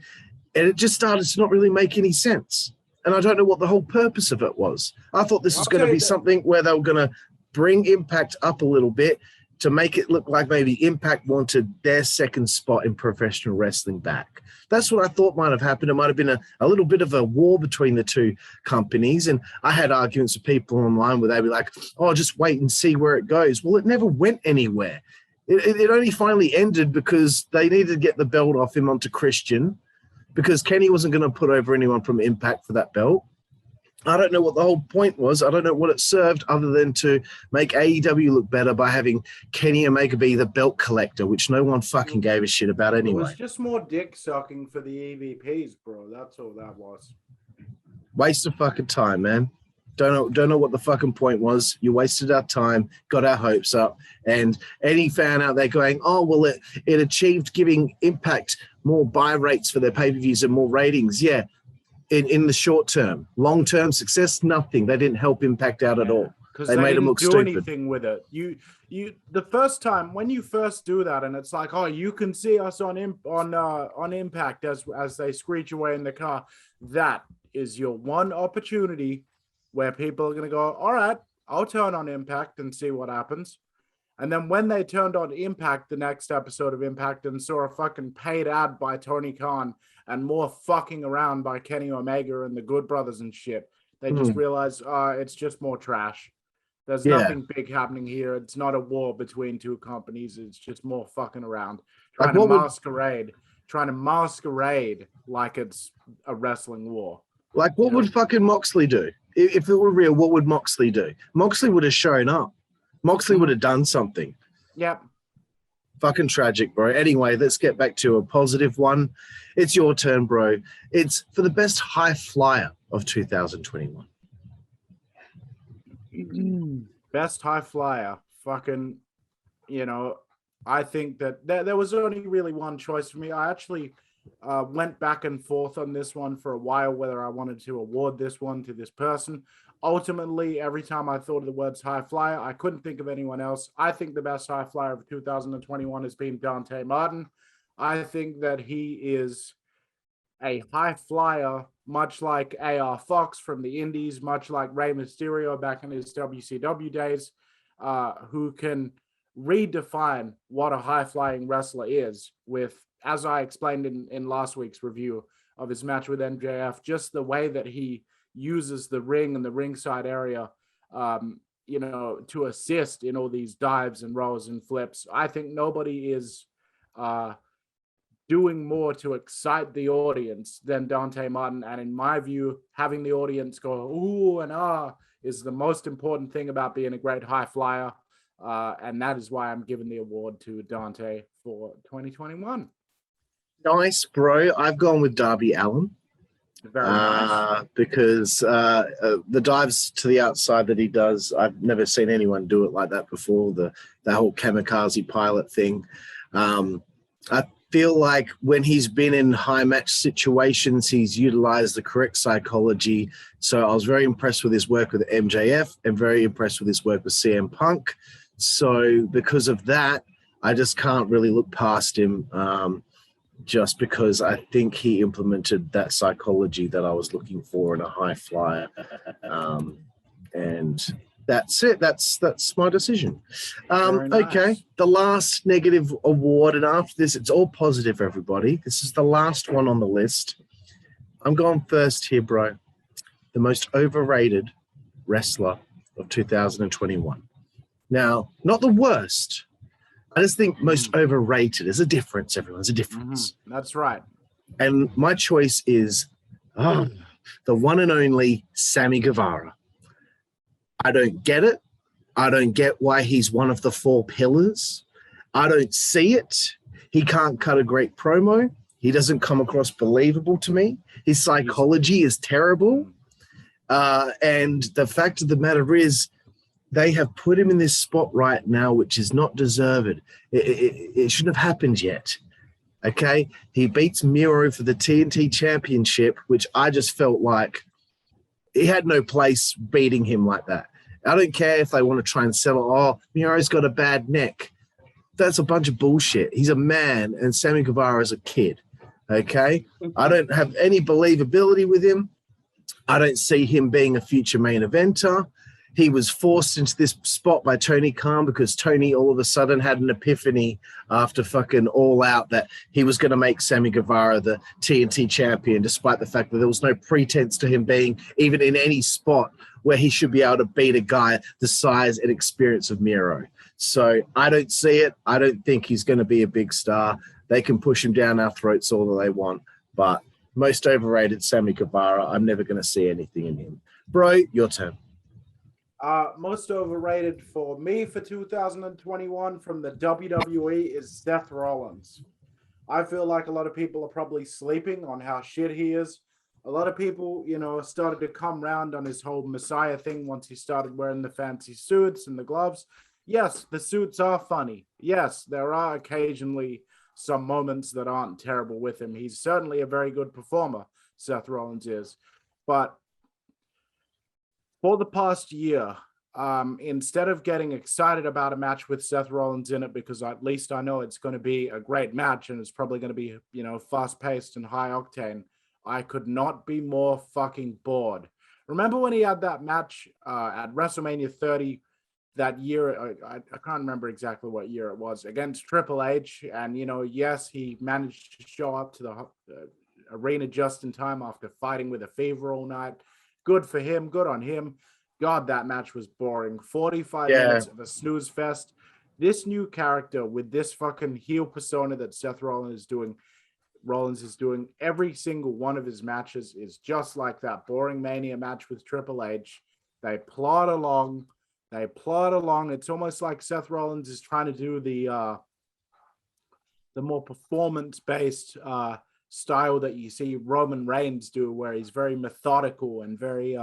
and it just started to not really make any sense. And I don't know what the whole purpose of it was. I thought this was going to be something where they were going to bring Impact up a little bit to make it look like maybe Impact wanted their second spot in professional wrestling back. That's what I thought might have happened. It might have been a little bit of a war between the two companies. And I had arguments with people online where they'd be like, oh, just wait and see where it goes. Well, it never went anywhere. It only finally ended because they needed to get the belt off him onto Christian, because Kenny wasn't going to put over anyone from Impact for that belt. I don't know what the whole point was. I don't know what it served other than to make AEW look better by having Kenny Omega be the belt collector, which no one fucking gave a shit about anyway. It was just more dick sucking for the EVPs, bro. That's all that was. Waste of fucking time, man. Don't know what the fucking point was. You wasted our time, got our hopes up, and any fan out there going, oh, well, it achieved giving Impact more buy rates for their pay-per-views and more ratings. Yeah, in the short term. Long-term success, nothing. They didn't help Impact out at all. Because they made them look stupid. Anything with it. You the first time when you first do that, and it's like, oh, you can see us on Impact as they screech away in the car. That is your one opportunity where people are going to go, all right, I'll turn on Impact and see what happens. And then when they turned on Impact, the next episode of Impact, and saw a fucking paid ad by Tony Khan and more fucking around by Kenny Omega and the Good Brothers and shit, they just realized, it's just more trash. There's nothing big happening here. It's not a war between two companies. It's just more fucking around. Trying to masquerade like it's a wrestling war. Like, what would fucking Moxley do? If it were real, what would Moxley do? Moxley would have shown up. Moxley would have done something. Yep. Fucking tragic, bro. Anyway, let's get back to a positive one. It's your turn, bro. It's for the best high flyer of 2021. Best high flyer. Fucking, I think that there was only really one choice for me. I actually went back and forth on this one for a while, whether I wanted to award this one to this person. ultimately, every time I thought of the words high flyer, I couldn't think of anyone else. I think the best high flyer of 2021 has been Dante Martin. I think that he is a high flyer, much like AR Fox from the Indies, much like Rey Mysterio back in his WCW days, who can redefine what a high-flying wrestler is with, as I explained in last week's review of his match with MJF, just the way that he uses the ring and the ringside area, to assist in all these dives and rolls and flips. I think nobody is doing more to excite the audience than Dante Martin. And in my view, having the audience go, ooh and ah, is the most important thing about being a great high flyer. And that is why I'm giving the award to Dante for 2021. Nice, bro. I've gone with Darby Allin. Very nice. Because the dives to the outside that he does, I've never seen anyone do it like that before. The whole kamikaze pilot thing. I feel like when he's been in high match situations, he's utilized the correct psychology. So I was very impressed with his work with MJF and very impressed with his work with CM Punk. So because of that, I just can't really look past him. Just because I think he implemented that psychology that I was looking for in a high flyer. And that's it. That's my decision. Nice. Okay, the last negative award, and after this, it's all positive, everybody. This is the last one on the list. I'm going first here, bro. The most overrated wrestler of 2021. Now, not the worst. I just think most overrated. There's a difference, everyone. There's a difference. That's right. And my choice is the one and only Sammy Guevara. I don't get it. I don't get why he's one of the four pillars. I don't see it. He can't cut a great promo. He doesn't come across believable to me. His psychology is terrible. And the fact of the matter is, they have put him in this spot right now, which is not deserved. It shouldn't have happened yet. Okay? He beats Miro for the TNT Championship, which I just felt like he had no place beating him like that. I don't care if they want to try and sell it. Oh, Miro's got a bad neck. That's a bunch of bullshit. He's a man, and Sammy Guevara is a kid. Okay? I don't have any believability with him. I don't see him being a future main eventer. He was forced into this spot by Tony Khan because Tony all of a sudden had an epiphany after fucking All Out that he was going to make Sammy Guevara the TNT champion, despite the fact that there was no pretense to him being even in any spot where he should be able to beat a guy the size and experience of Miro. So I don't see it. I don't think he's going to be a big star. They can push him down our throats all that they want, but most overrated Sammy Guevara, I'm never going to see anything in him. Bro, your turn. Most overrated for me for 2021 from the WWE is Seth Rollins. I feel like a lot of people are probably sleeping on how shit he is. A lot of people, started to come round on his whole Messiah thing once he started wearing the fancy suits and the gloves. Yes, the suits are funny. Yes, there are occasionally some moments that aren't terrible with him. He's certainly a very good performer, Seth Rollins is. But for the past year, instead of getting excited about a match with Seth Rollins in it, because at least I know it's going to be a great match and it's probably going to be, fast-paced and high octane, I could not be more fucking bored. Remember when he had that match at WrestleMania 30 that year? I can't remember exactly what year it was, against Triple H. And, yes, he managed to show up to the arena just in time after fighting with a fever all night. Good for him. Good on him. God, that match was boring. 45 minutes of a snooze fest. This new character with this fucking heel persona that Seth Rollins is doing, every single one of his matches is just like that boring Mania match with Triple H. They plod along. It's almost like Seth Rollins is trying to do the more performance-based style that you see Roman Reigns do, where he's very methodical and very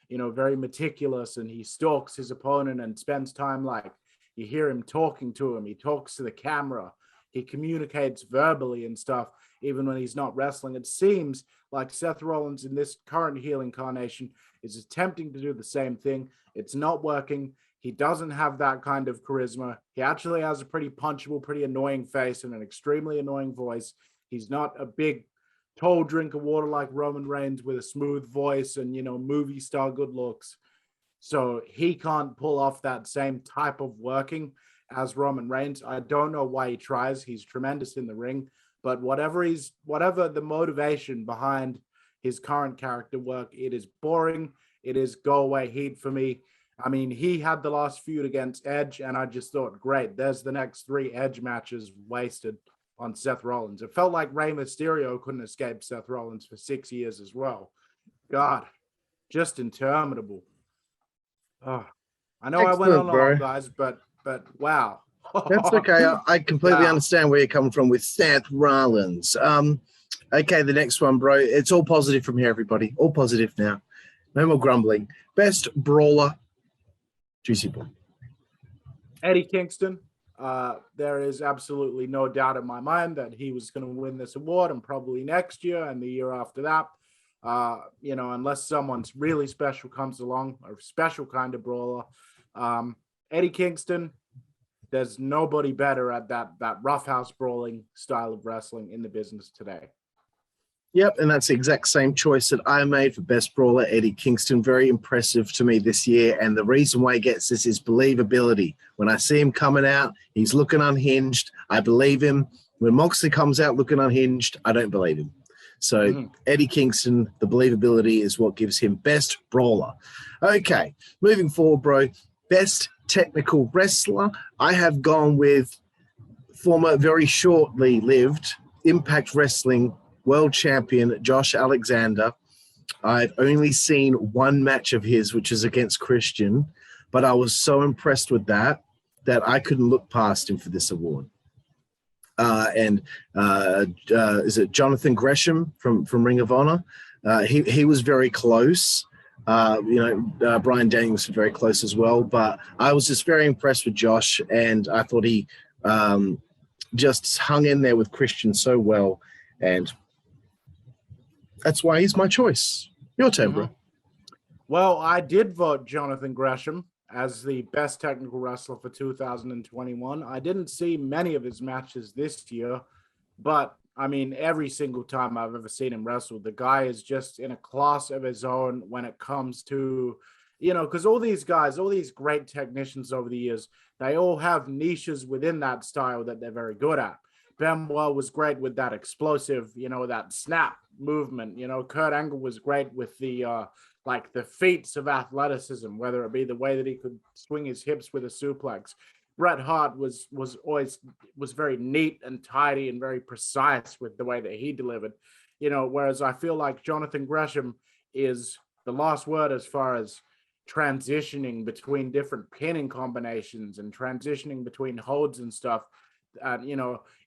very meticulous, and he stalks his opponent and spends time, like, you hear him talking to him, he talks to the camera, He communicates verbally and stuff, even when he's not wrestling. It seems like Seth Rollins in this current heel incarnation is attempting to do the same thing. It's not working. He doesn't have that kind of charisma. He actually has a pretty punchable, pretty annoying face and an extremely annoying voice. He's not a big, tall drink of water like Roman Reigns with a smooth voice and, movie star good looks. So he can't pull off that same type of working as Roman Reigns. I don't know why he tries. He's tremendous in the ring, but whatever the motivation behind his current character work, it is boring. It is go away heat for me. I mean, he had the last feud against Edge, and I just thought, great, there's the next 3 Edge matches wasted on Seth Rollins. It felt like Rey Mysterio couldn't escape Seth Rollins for 6 years as well. God, just interminable. Oh, I know I went on long, guys, but wow. That's okay. I completely understand where you're coming from with Seth Rollins. Okay, the next one, bro. It's all positive from here, everybody. All positive now. No more grumbling. Best brawler, Jooseyboy. Eddie Kingston. There is absolutely no doubt in my mind that he was going to win this award, and probably next year and the year after that. Unless someone's really special comes along, a special kind of brawler. Eddie Kingston, there's nobody better at that roughhouse brawling style of wrestling in the business today. Yep, and that's the exact same choice that I made for best brawler, Eddie Kingston. Very impressive to me this year, and the reason why he gets this is believability. When I see him coming out, he's looking unhinged. I believe him. When Moxley comes out looking unhinged, I don't believe him. So Eddie Kingston, the believability is what gives him best brawler. Okay, moving forward, bro. Best technical wrestler. I have gone with former, very shortly lived Impact Wrestling world champion Josh Alexander. I've only seen one match of his, which is against Christian, but I was so impressed with that I couldn't look past him for this award. Is it Jonathan Gresham from Ring of Honor? He was very close. Brian Daniels was very close as well, but I was just very impressed with Josh, and I thought he just hung in there with Christian so well, and that's why he's my choice. Your turn, bro. Well, I did vote Jonathan Gresham as the best technical wrestler for 2021. I didn't see many of his matches this year, but I mean, every single time I've ever seen him wrestle, the guy is just in a class of his own when it comes to, because all these guys, all these great technicians over the years, they all have niches within that style that they're very good at. Benoit was great with that explosive, that snap movement. Kurt Angle was great with the the feats of athleticism, whether it be the way that he could swing his hips with a suplex. Bret Hart was always very neat and tidy and very precise with the way that he delivered. Whereas I feel like Jonathan Gresham is the last word as far as transitioning between different pinning combinations and transitioning between holds and stuff.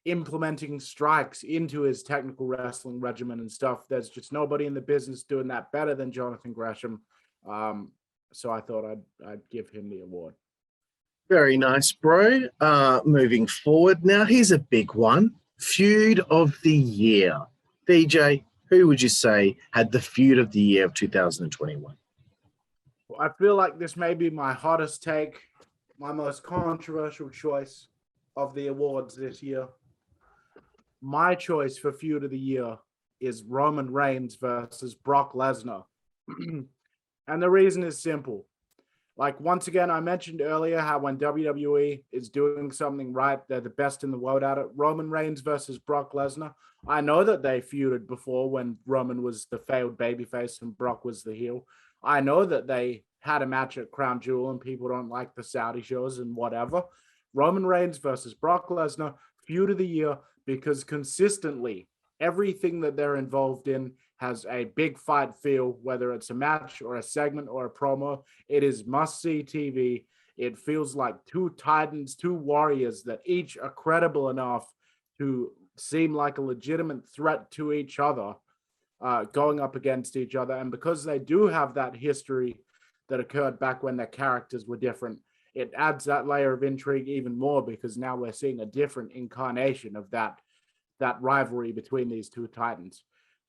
Implementing strikes into his technical wrestling regimen and stuff. There's just nobody in the business doing that better than Jonathan Gresham. So I thought I'd give him the award. Very nice, bro. Moving forward now, here's a big one. Feud of the year. DJ, who would you say had the feud of the year of 2021? Well, I feel like this may be my hottest take, my most controversial choice of the awards this year. My choice for feud of the year is Roman Reigns versus Brock Lesnar. And the reason is simple. Once again, I mentioned earlier how when WWE is doing something right, they're the best in the world at it. Roman Reigns versus Brock Lesnar. I know that they feuded before when Roman was the failed babyface and Brock was the heel. I know that they had a match at Crown Jewel and people don't like the Saudi shows and whatever. Roman Reigns versus Brock Lesnar, feud of the year, because consistently everything that they're involved in has a big fight feel, whether it's a match or a segment or a promo. It is must-see TV. It feels like two titans, two warriors that each are credible enough to seem like a legitimate threat to each other, going up against each other. And because they do have that history that occurred back when their characters were different, it adds that layer of intrigue even more, because now we're seeing a different incarnation of that rivalry between these two titans.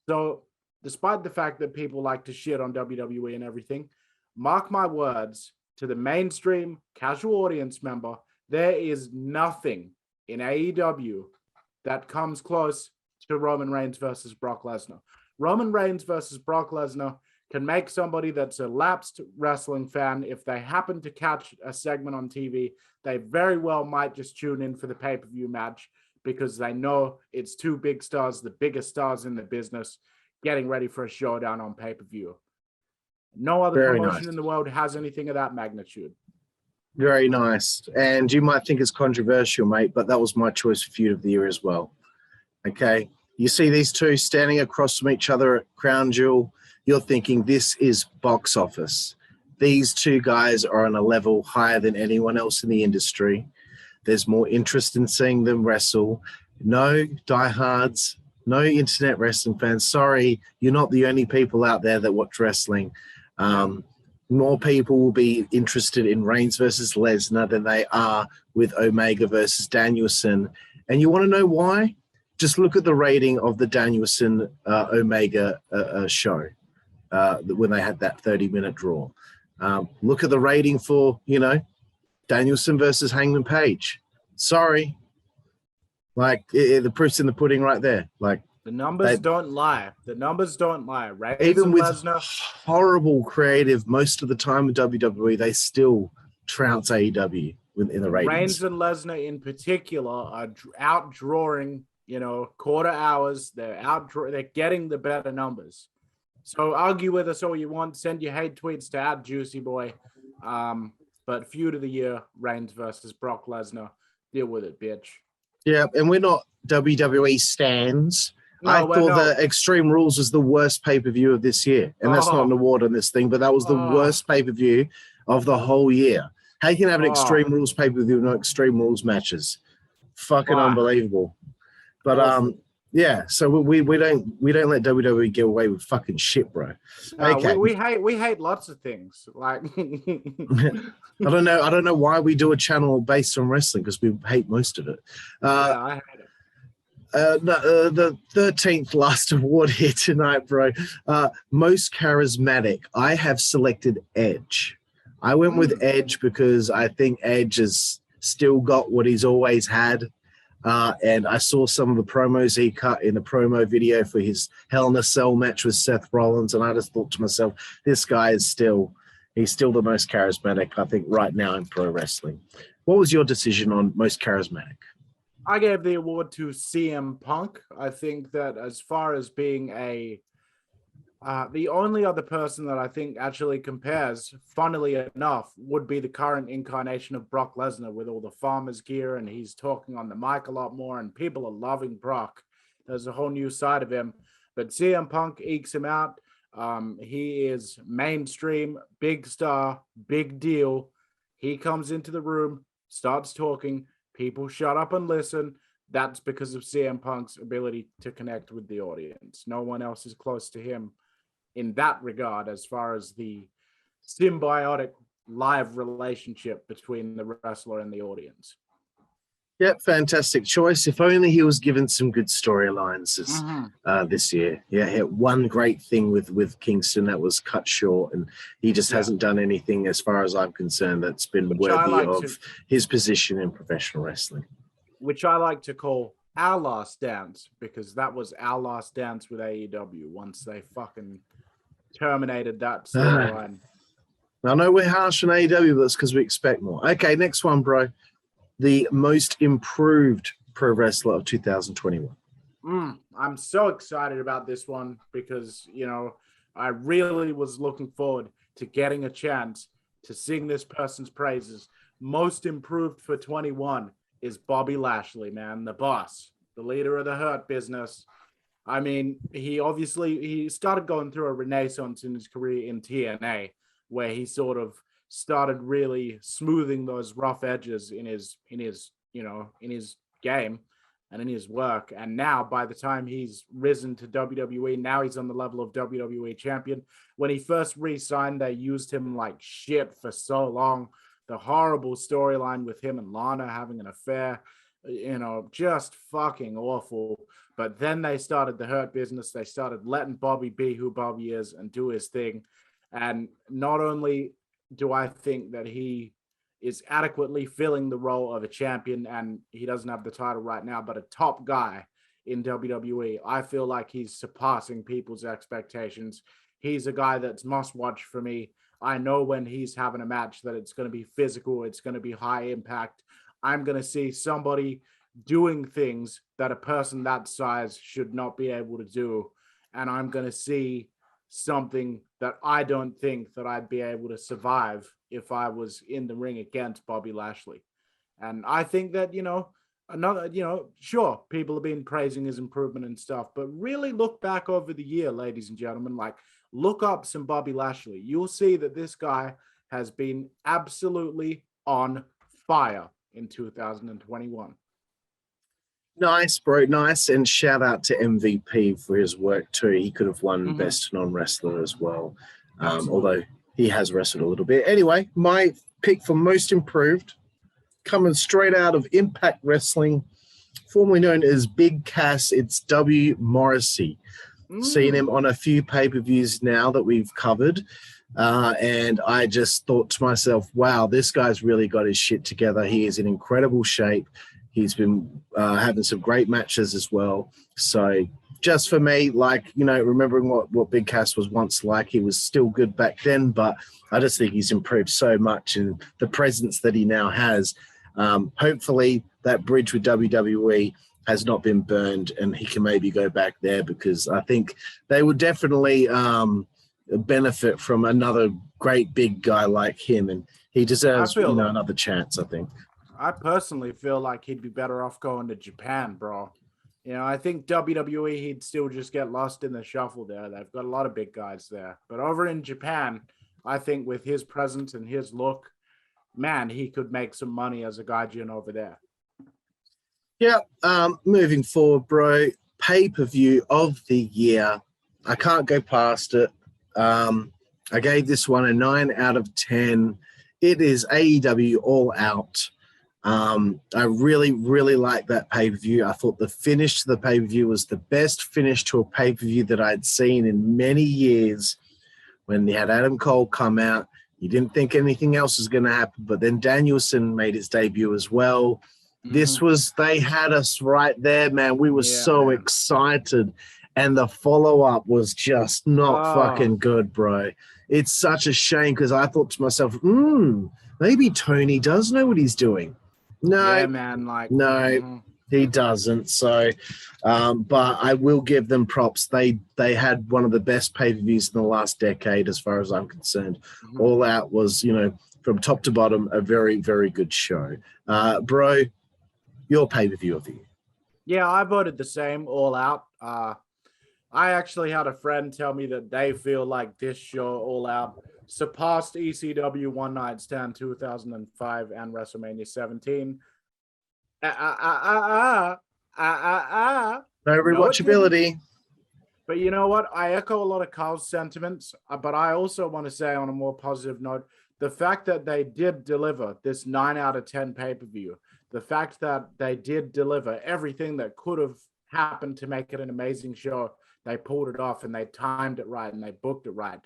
So despite the fact that people like to shit on WWE and everything, mark my words, to the mainstream casual audience member, there is nothing in AEW that comes close to Roman Reigns versus Brock Lesnar. Roman Reigns versus Brock Lesnar can make somebody that's a lapsed wrestling fan, if they happen to catch a segment on TV, they very well might just tune in for the pay-per-view match, because they know it's two big stars, the biggest stars in the business, getting ready for a showdown on pay-per-view. No other promotion in the world has anything of that magnitude. Very nice. And you might think it's controversial, mate, but that was my choice for Feud of the Year as well. Okay. You see these two standing across from each other at Crown Jewel, you're thinking this is box office. These two guys are on a level higher than anyone else in the industry. There's more interest in seeing them wrestle. No diehards, no internet wrestling fans. Sorry, you're not the only people out there that watch wrestling. More people will be interested in Reigns versus Lesnar than they are with Omega versus Danielson. And you want to know why? Just look at the rating of the Danielson Omega show when they had that 30-minute draw. Look at the rating for, Danielson versus Hangman Page. Sorry. The proof's in the pudding right there. The numbers don't lie. The numbers don't lie. Reigns even and with Lesnar, horrible creative most of the time with WWE, they still trounce AEW in the ratings. Reigns and Lesnar in particular are outdrawing, quarter hours. They're getting the better numbers. So argue with us all you want. Send your hate tweets to @Jooseyboy. But Feud of the Year, Reigns versus Brock Lesnar. Deal with it, bitch. Yeah, and we're not WWE stans. No, I thought that Extreme Rules was the worst pay-per-view of this year. And that's not an award on this thing, but that was the worst pay-per-view of the whole year. How you can have an Extreme Rules pay-per-view with no Extreme Rules matches? Fucking unbelievable. But yeah, so we don't let WWE get away with fucking shit, bro. Okay. We hate lots of things. Like I don't know why we do a channel based on wrestling, because we hate most of it. I hate it. The 13th last award here tonight, bro. Most charismatic. I have selected Edge. I went with Edge because I think Edge has still got what he's always had. And I saw some of the promos he cut in the promo video for his Hell in a Cell match with Seth Rollins, and I just thought to myself, this guy is still the most charismatic, I think, right now in pro wrestling. What was your decision on most charismatic? I gave the award to CM Punk. I think that as far as being the only other person that I think actually compares, funnily enough, would be the current incarnation of Brock Lesnar with all the farmer's gear, and he's talking on the mic a lot more, and people are loving Brock. There's a whole new side of him. But CM Punk ekes him out. He is mainstream, big star, big deal. He comes into the room, starts talking. People shut up and listen. That's because of CM Punk's ability to connect with the audience. No one else is close to him in that regard, as far as the symbiotic live relationship between the wrestler and the audience. Yep, fantastic choice. If only he was given some good storylines this year. Yeah, he had one great thing with Kingston that was cut short, and he just hasn't done anything, as far as I'm concerned, that's been worthy of his position in professional wrestling. Which I like to call our last dance, because that was our last dance with AEW once they fucking terminated that storyline. I know we're harsh on AEW, but that's because we expect more. Okay, next one, bro. The most improved pro wrestler of 2021. I'm so excited about this one because, I really was looking forward to getting a chance to sing this person's praises. Most improved for 21 is Bobby Lashley, man, the boss, the leader of the Hurt Business. I mean, he started going through a renaissance in his career in TNA, where he sort of started really smoothing those rough edges in his game and in his work. And now, by the time he's risen to WWE, now he's on the level of WWE champion. When he first re-signed, they used him like shit for so long. the horrible storyline with him and Lana having an affair, just fucking awful. But then they started the Hurt Business. They started letting Bobby be who Bobby is and do his thing. And not only do I think that he is adequately filling the role of a champion, and he doesn't have the title right now, but a top guy in WWE. I feel like he's surpassing people's expectations. He's a guy that's must watch for me. I know when he's having a match that it's going to be physical, it's going to be high impact. I'm going to see somebody doing things that a person that size should not be able to do. And I'm going to see something that I don't think that I'd be able to survive if I was in the ring against Bobby Lashley. And I think that, sure, people have been praising his improvement and stuff, but really look back over the year, ladies and gentlemen, look up some Bobby Lashley. You'll see that this guy has been absolutely on fire in 2021. Nice, bro. Nice. And shout out to MVP for his work too. He could have won Best Non-Wrestler as well, although he has wrestled a little bit. Anyway, my pick for Most Improved, coming straight out of Impact Wrestling, formerly known as Big Cass, it's W. Morrissey. Seen him on a few pay-per-views now that we've covered. And I just thought to myself, wow, this guy's really got his shit together. He is in incredible shape. He's been having some great matches as well. So just for me, remembering what Big Cass was once like, he was still good back then, but I just think he's improved so much in the presence that he now has. Hopefully that bridge with WWE has not been burned and he can maybe go back there, because I think they would definitely benefit from another great big guy like him, and he deserves another chance, I think. I personally feel like he'd be better off going to Japan, bro. I think WWE, he'd still just get lost in the shuffle there. They've got a lot of big guys there. But over in Japan, I think with his presence and his look, man, he could make some money as a gaijin over there. Yeah, moving forward, bro, pay-per-view of the year. I can't go past it. I gave this one a 9 out of 10. It is AEW All Out. I really, really like that pay-per-view. I thought the finish to the pay-per-view was the best finish to a pay-per-view that I'd seen in many years. When they had Adam Cole come out, you didn't think anything else was going to happen, but then Danielson made his debut as well. They had us right there, man. We were so excited. And the follow-up was just not fucking good, bro. It's such a shame, because I thought to myself, maybe Tony does know what he's doing. No, man, he doesn't. So, but I will give them props. They had one of the best pay-per-views in the last decade, as far as I'm concerned. All Out was, from top to bottom, a very, very good show. Bro, your pay-per-view of the year. Yeah, I voted the same, All Out. I actually had a friend tell me that they feel like this show, All Out, surpassed ECW One Night Stand 2005 and WrestleMania 17. No rewatchability. But you know what? I echo a lot of Carl's sentiments, but I also want to say, on a more positive note, the fact that they did deliver this 9 out of 10 pay-per-view, the fact that they did deliver everything that could have happened to make it an amazing show, they pulled it off and they timed it right and they booked it right.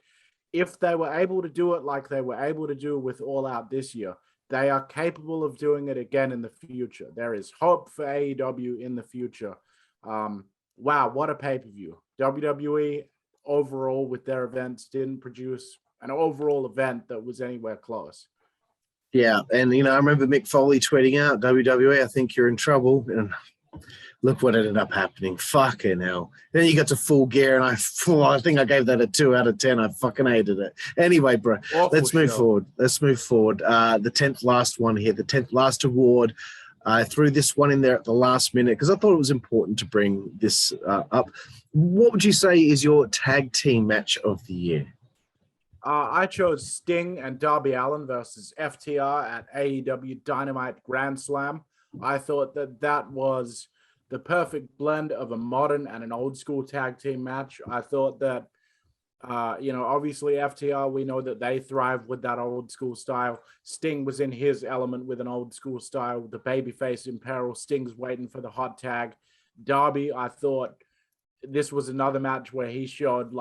If they were able to do it like they were able to do with All Out this year, they are capable of doing it again in the future. There is hope for AEW in the future. Wow, what a pay-per-view. WWE overall with their events didn't produce an overall event that was anywhere close. Yeah, and I remember Mick Foley tweeting out, WWE, I think you're in trouble. And look what ended up happening. Fucking hell. Then you got to Full Gear, and I think I gave that a 2 out of 10. I fucking hated it. Anyway, bro, let's move forward. The 10th last one here, the 10th last award. I threw this one in there at the last minute because I thought it was important to bring this up. What would you say is your tag team match of the year? I chose Sting and Darby Allin versus FTR at AEW Dynamite Grand Slam. I thought that was the perfect blend of a modern and an old school tag team match. I thought that Obviously FTR, we know that they thrive with that old school style. Sting was in his element with an old school style. The babyface in peril. Sting's waiting for the hot tag. Darby, I thought this was another match where he showed,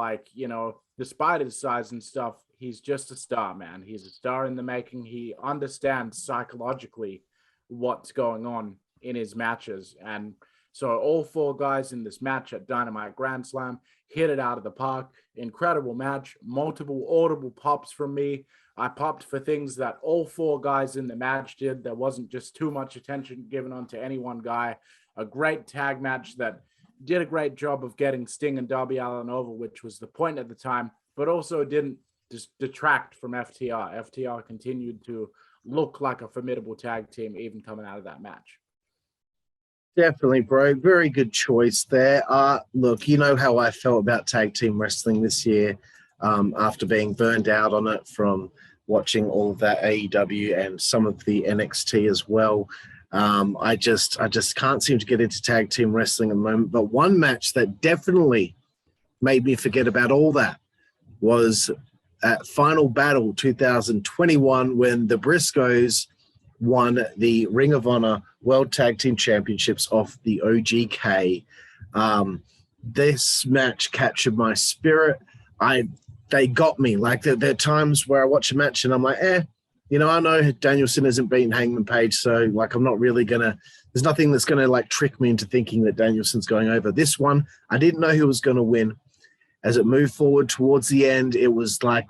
despite his size and stuff, he's just a star, man. He's a star in the making. He understands psychologically what's going on in his matches. And so all four guys in this match at Dynamite Grand Slam hit it out of the park. Incredible match. Multiple audible pops from me. I popped for things that all four guys in the match did. There wasn't just too much attention given on to any one guy. A great tag match that did a great job of getting Sting and Darby Allin over, which was the point at the time, but also didn't just detract from FTR. FTR continued to look like a formidable tag team even coming out of that match. Definitely, bro. Very good choice there. Look, you know how I felt about tag team wrestling this year after being burned out on it from watching all of that AEW and some of the NXT as well. I just can't seem to get into tag team wrestling at the moment. But one match that definitely made me forget about all that was at Final Battle 2021 when the Briscoes won the Ring of Honor World Tag Team Championships off the OGK. This match captured my spirit. They got me. Like there are times where I watch a match and I'm like, I know Danielson hasn't beaten Hangman Page, so like I'm not really there's nothing that's gonna like trick me into thinking that Danielson's going over. This one, I didn't know who was gonna win. As it moved forward towards the end, it was like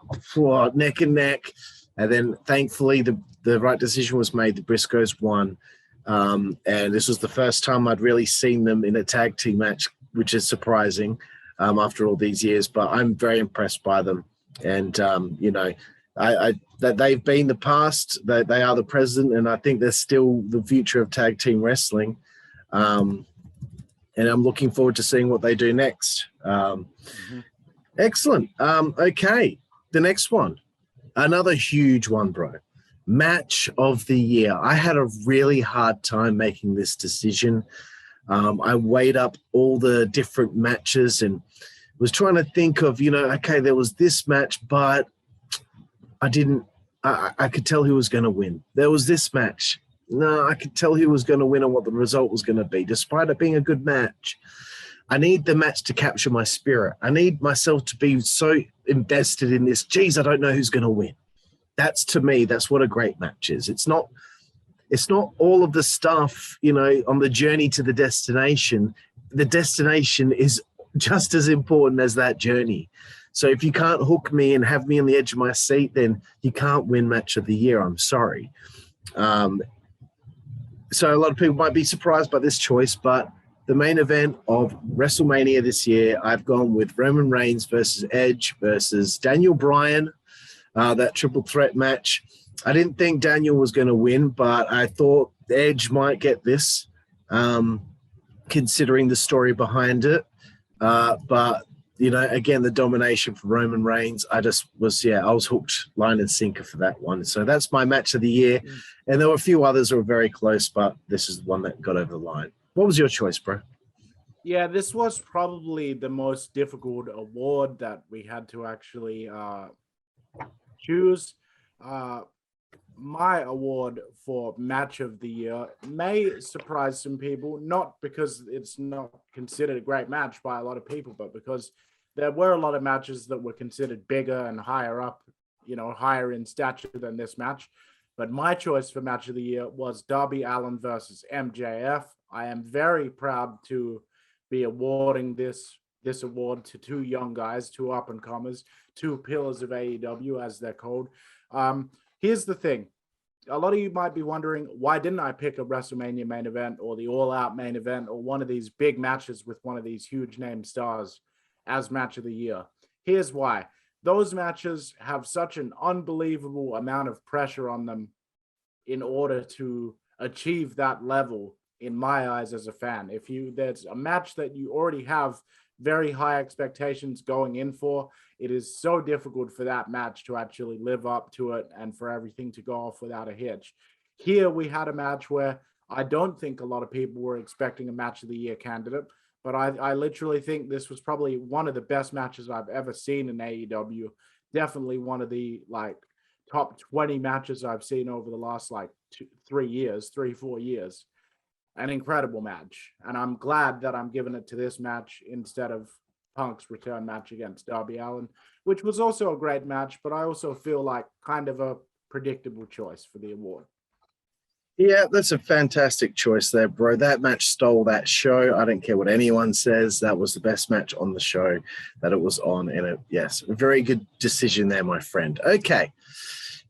neck and neck. And then thankfully the right decision was made. The Briscoes won. And this was the first time I'd really seen them in a tag team match, which is surprising after all these years. But I'm very impressed by them. And, that they've been the past, they are the present, and I think they're still the future of tag team wrestling. And I'm looking forward to seeing what they do next. Excellent. Okay, the next one. Another huge one, bro. Match of the year. I had a really hard time making this decision. I weighed up all the different matches and was trying to think of, there was this match, but I could tell who was going to win. There was this match. No, I could tell who was going to win and what the result was going to be, despite it being a good match. I need the match to capture my spirit. I need myself to be so invested in this. Geez, I don't know who's going to win. That's, to me, that's what a great match is. It's not all of the stuff, on the journey to the destination. The destination is just as important as that journey. So if you can't hook me and have me on the edge of my seat, then you can't win match of the year. I'm sorry. So a lot of people might be surprised by this choice, but the main event of WrestleMania this year, I've gone with Roman Reigns versus Edge versus Daniel Bryan, that triple threat match. I didn't think Daniel was going to win, but I thought Edge might get this, considering the story behind it. But, again, the domination for Roman Reigns, I was hooked line and sinker for that one. So that's my match of the year. And there were a few others that were very close, but this is the one that got over the line. What was your choice, bro? Yeah, this was probably the most difficult award that we had to actually choose. My award for match of the year may surprise some people, not because it's not considered a great match by a lot of people, but because there were a lot of matches that were considered bigger and higher up, higher in stature than this match. But my choice for match of the year was Darby Allin versus MJF. I am very proud to be awarding this award to two young guys, two up-and-comers, two pillars of AEW, as they're called. Here's the thing. A lot of you might be wondering, why didn't I pick a WrestleMania main event or the All-Out main event or one of these big matches with one of these huge name stars as match of the year? Here's why. Those matches have such an unbelievable amount of pressure on them in order to achieve that level, in my eyes as a fan. There's a match that you already have very high expectations going in for, it is so difficult for that match to actually live up to it and for everything to go off without a hitch. Here we had a match where I don't think a lot of people were expecting a match of the year candidate, but I literally think this was probably one of the best matches I've ever seen in AEW. Definitely one of the like top 20 matches I've seen over the last like 3-4 years. An incredible match. And I'm glad that I'm giving it to this match instead of Punk's return match against Darby Allin, which was also a great match, but I also feel like kind of a predictable choice for the award. Yeah, that's a fantastic choice there, bro. That match stole that show. I don't care what anyone says. That was the best match on the show that it was on. And yes, a very good decision there, my friend. Okay,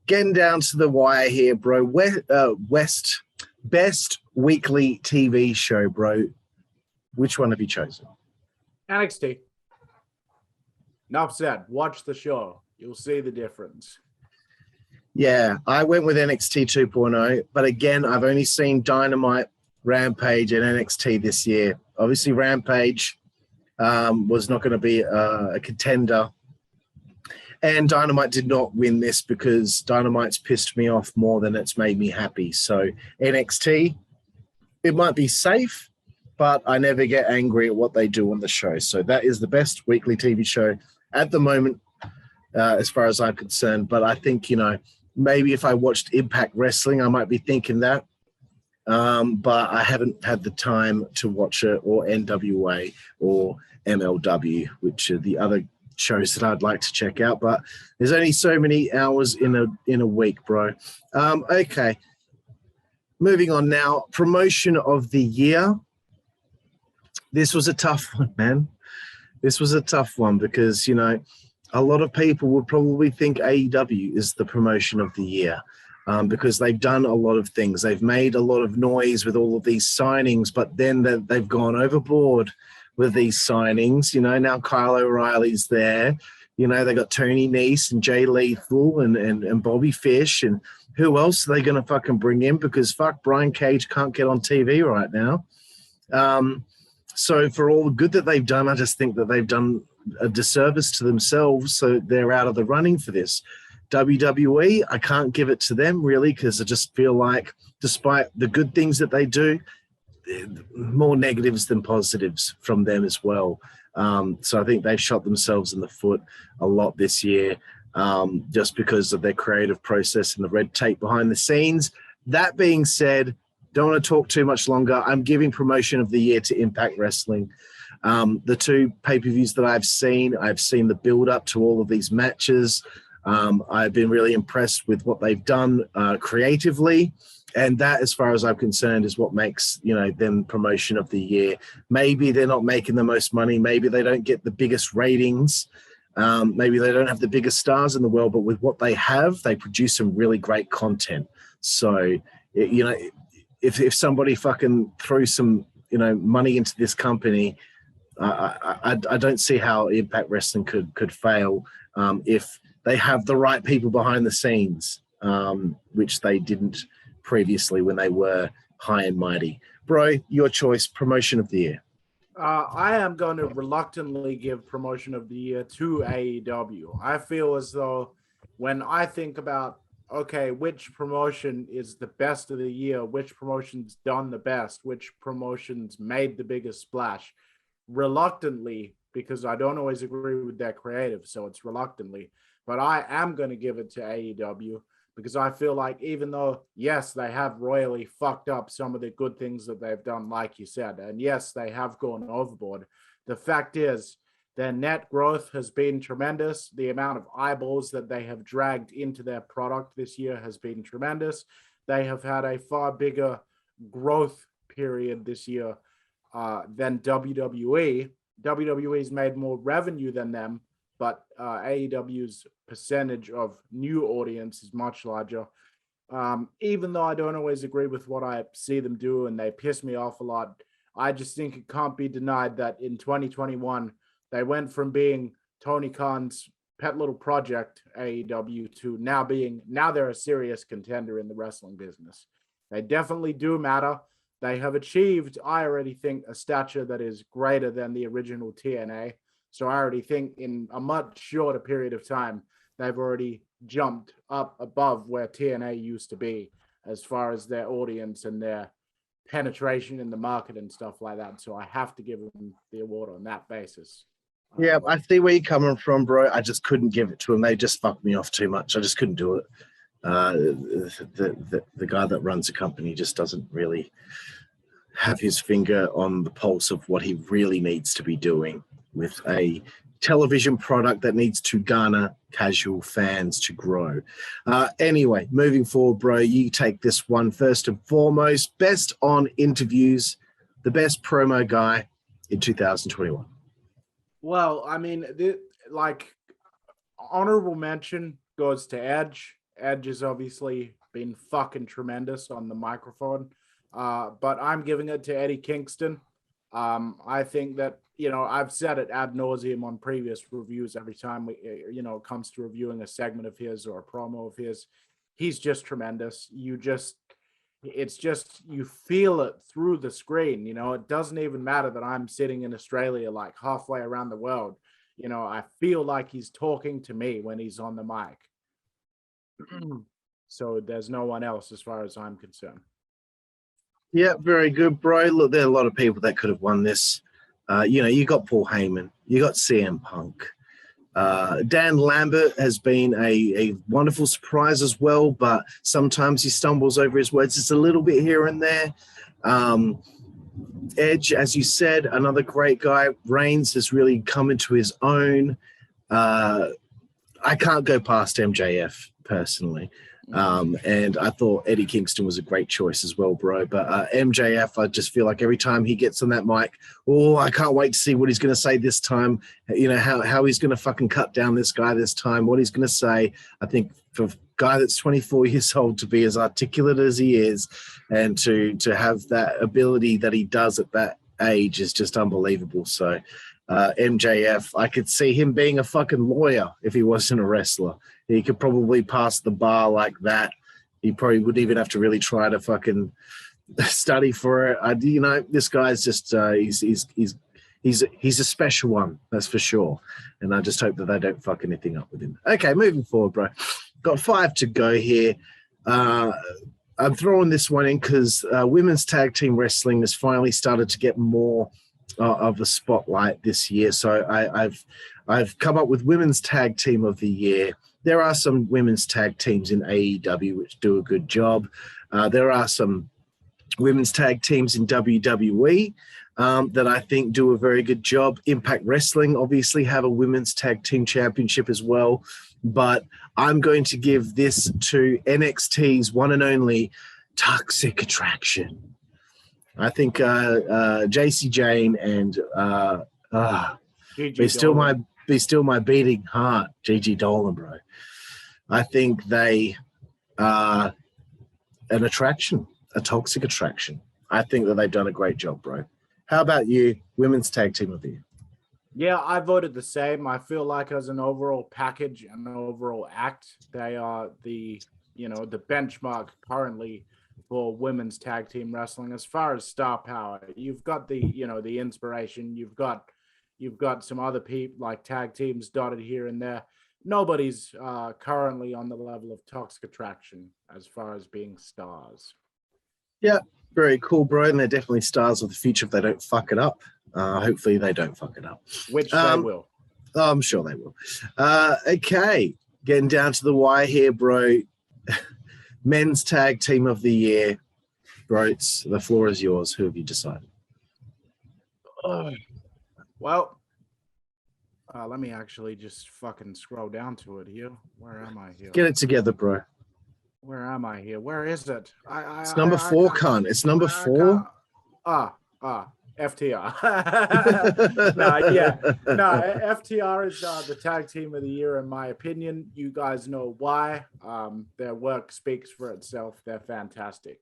getting down to the wire here, bro. West best weekly TV show, bro. Which one have you chosen? NXT. Enough said. Watch the show. You'll see the difference. Yeah, I went with NXT 2.0, but again, I've only seen Dynamite, Rampage, and NXT this year. Obviously, Rampage was not going to be a contender, and Dynamite did not win this because Dynamite's pissed me off more than it's made me happy. So NXT, it might be safe, but I never get angry at what they do on the show. So that is the best weekly TV show at the moment, as far as I'm concerned. But I think, maybe if I watched Impact Wrestling, I might be thinking that. But I haven't had the time to watch it, or NWA or MLW, which are the other shows that I'd like to check out. But there's only so many hours in a week, bro. Okay. Moving on now. Promotion of the year. This was a tough one, man. This was a tough one because, a lot of people would probably think AEW is the promotion of the year because they've done a lot of things. They've made a lot of noise with all of these signings, but then they've gone overboard with these signings. Now Kyle O'Reilly's there. They got Tony Nese and Jay Lethal and Bobby Fish. And who else are they going to fucking bring in? Because fuck, Brian Cage can't get on TV right now. So for all the good that they've done, I just think that they've done a disservice to themselves, so they're out of the running for this. WWE, I can't give it to them really because I just feel like despite the good things that they do, more negatives than positives from them as well. So I think they've shot themselves in the foot a lot this year just because of their creative process and the red tape behind the scenes. That being said, don't want to talk too much longer. I'm giving promotion of the year to Impact Wrestling. The two pay-per-views that I've seen the build-up to all of these matches. I've been really impressed with what they've done creatively, and that, as far as I'm concerned, is what makes them promotion of the year. Maybe they're not making the most money. Maybe they don't get the biggest ratings. Maybe they don't have the biggest stars in the world, but with what they have, they produce some really great content. So, if somebody fucking threw some money into this company, I don't see how Impact Wrestling could fail if they have the right people behind the scenes, which they didn't previously when they were high and mighty. Bro, your choice, promotion of the year. I am going to reluctantly give promotion of the year to AEW. I feel as though when I think about, okay, which promotion is the best of the year, which promotion's done the best, which promotions made the biggest splash, reluctantly, because I don't always agree with their creative, so it's reluctantly, but I am going to give it to AEW because I feel like even though, yes, they have royally fucked up some of the good things that they've done, like you said, and yes, they have gone overboard, the fact is their net growth has been tremendous. The amount of eyeballs that they have dragged into their product this year has been tremendous. They have had a far bigger growth period this year than WWE. WWE's made more revenue than them, but AEW's percentage of new audience is much larger. Even though I don't always agree with what I see them do and they piss me off a lot, I just think it can't be denied that in 2021, they went from being Tony Khan's pet little project, AEW, to now they're a serious contender in the wrestling business. They definitely do matter. They have achieved, I already think, a stature that is greater than the original TNA. So I already think in a much shorter period of time, they've already jumped up above where TNA used to be as far as their audience and their penetration in the market and stuff like that. So I have to give him the award on that basis. Yeah, I see where you're coming from, bro. I just couldn't give it to him. They just fucked me off too much. I just couldn't do it. The guy that runs a company just doesn't really have his finger on the pulse of what he really needs to be doing with a television product that needs to garner casual fans to grow. Anyway, moving forward, bro, you take this one first and foremost. Best on interviews, the best promo guy in 2021. Well, I mean, like, honorable mention goes to Edge. Edge has obviously been fucking tremendous on the microphone, but I'm giving it to Eddie Kingston. I think that, you know, I've said it ad nauseum on previous reviews. Every time we, you know, it comes to reviewing a segment of his or a promo of his, he's just tremendous. It's just, you feel it through the screen. You know, it doesn't even matter that I'm sitting in Australia, like halfway around the world. You know, I feel like he's talking to me when he's on the mic. So there's no one else as far as I'm concerned. Yeah, very good, bro. Look, there are a lot of people that could have won this. You know, you got Paul Heyman, you got CM Punk. Dan Lambert has been a wonderful surprise as well, but sometimes he stumbles over his words just a little bit here and there. Edge, as you said, another great guy. Reigns has really come into his own. I can't go past MJF personally. And I thought Eddie Kingston was a great choice as well, bro. But MJF, I just feel like every time he gets on that mic, oh, I can't wait to see what he's going to say this time. You know, how he's going to fucking cut down this guy this time, what he's going to say. I think for a guy that's 24 years old to be as articulate as he is and to have that ability that he does at that age is just unbelievable. So MJF, I could see him being a fucking lawyer if he wasn't a wrestler. He could probably pass the bar like that. He probably wouldn't even have to really try to fucking study for it. You know, this guy's just he's a special one, that's for sure. And I just hope that they don't fuck anything up with him. Okay, moving forward, bro. Got 5 to go here. I'm throwing this one in because women's tag team wrestling has finally started to get more of a spotlight this year. So I've come up with women's tag team of the year. There are some women's tag teams in AEW which do a good job. There are some women's tag teams in WWE that I think do a very good job. Impact Wrestling obviously have a women's tag team championship as well. But I'm going to give this to NXT's one and only Toxic Attraction. I think JC Jane and be still my beating heart, Gigi Dolan, bro. I think they are an attraction, a toxic attraction. I think that they've done a great job, bro. How about you, women's tag team of the year? Yeah, I voted the same. I feel like as an overall package and an overall act, they are the benchmark currently for women's tag team wrestling. As far as star power, you've got the inspiration. You've got some other people like tag teams dotted here and there. Nobody's currently on the level of Toxic Attraction as far as being stars. Yeah, very cool, bro. And they're definitely stars of the future if they don't fuck it up. Hopefully they don't fuck it up. Which they will. I'm sure they will. Okay, getting down to the wire here, bro. Men's tag team of the year. Bro, the floor is yours. Who have you decided? Well, let me actually just fucking scroll down to it here. Where am I here? Get it together, bro. Where am I here? Where is it? It's number 4, cunt. It's number 4. FTR. FTR is the tag team of the year, in my opinion. You guys know why. Their work speaks for itself. They're fantastic.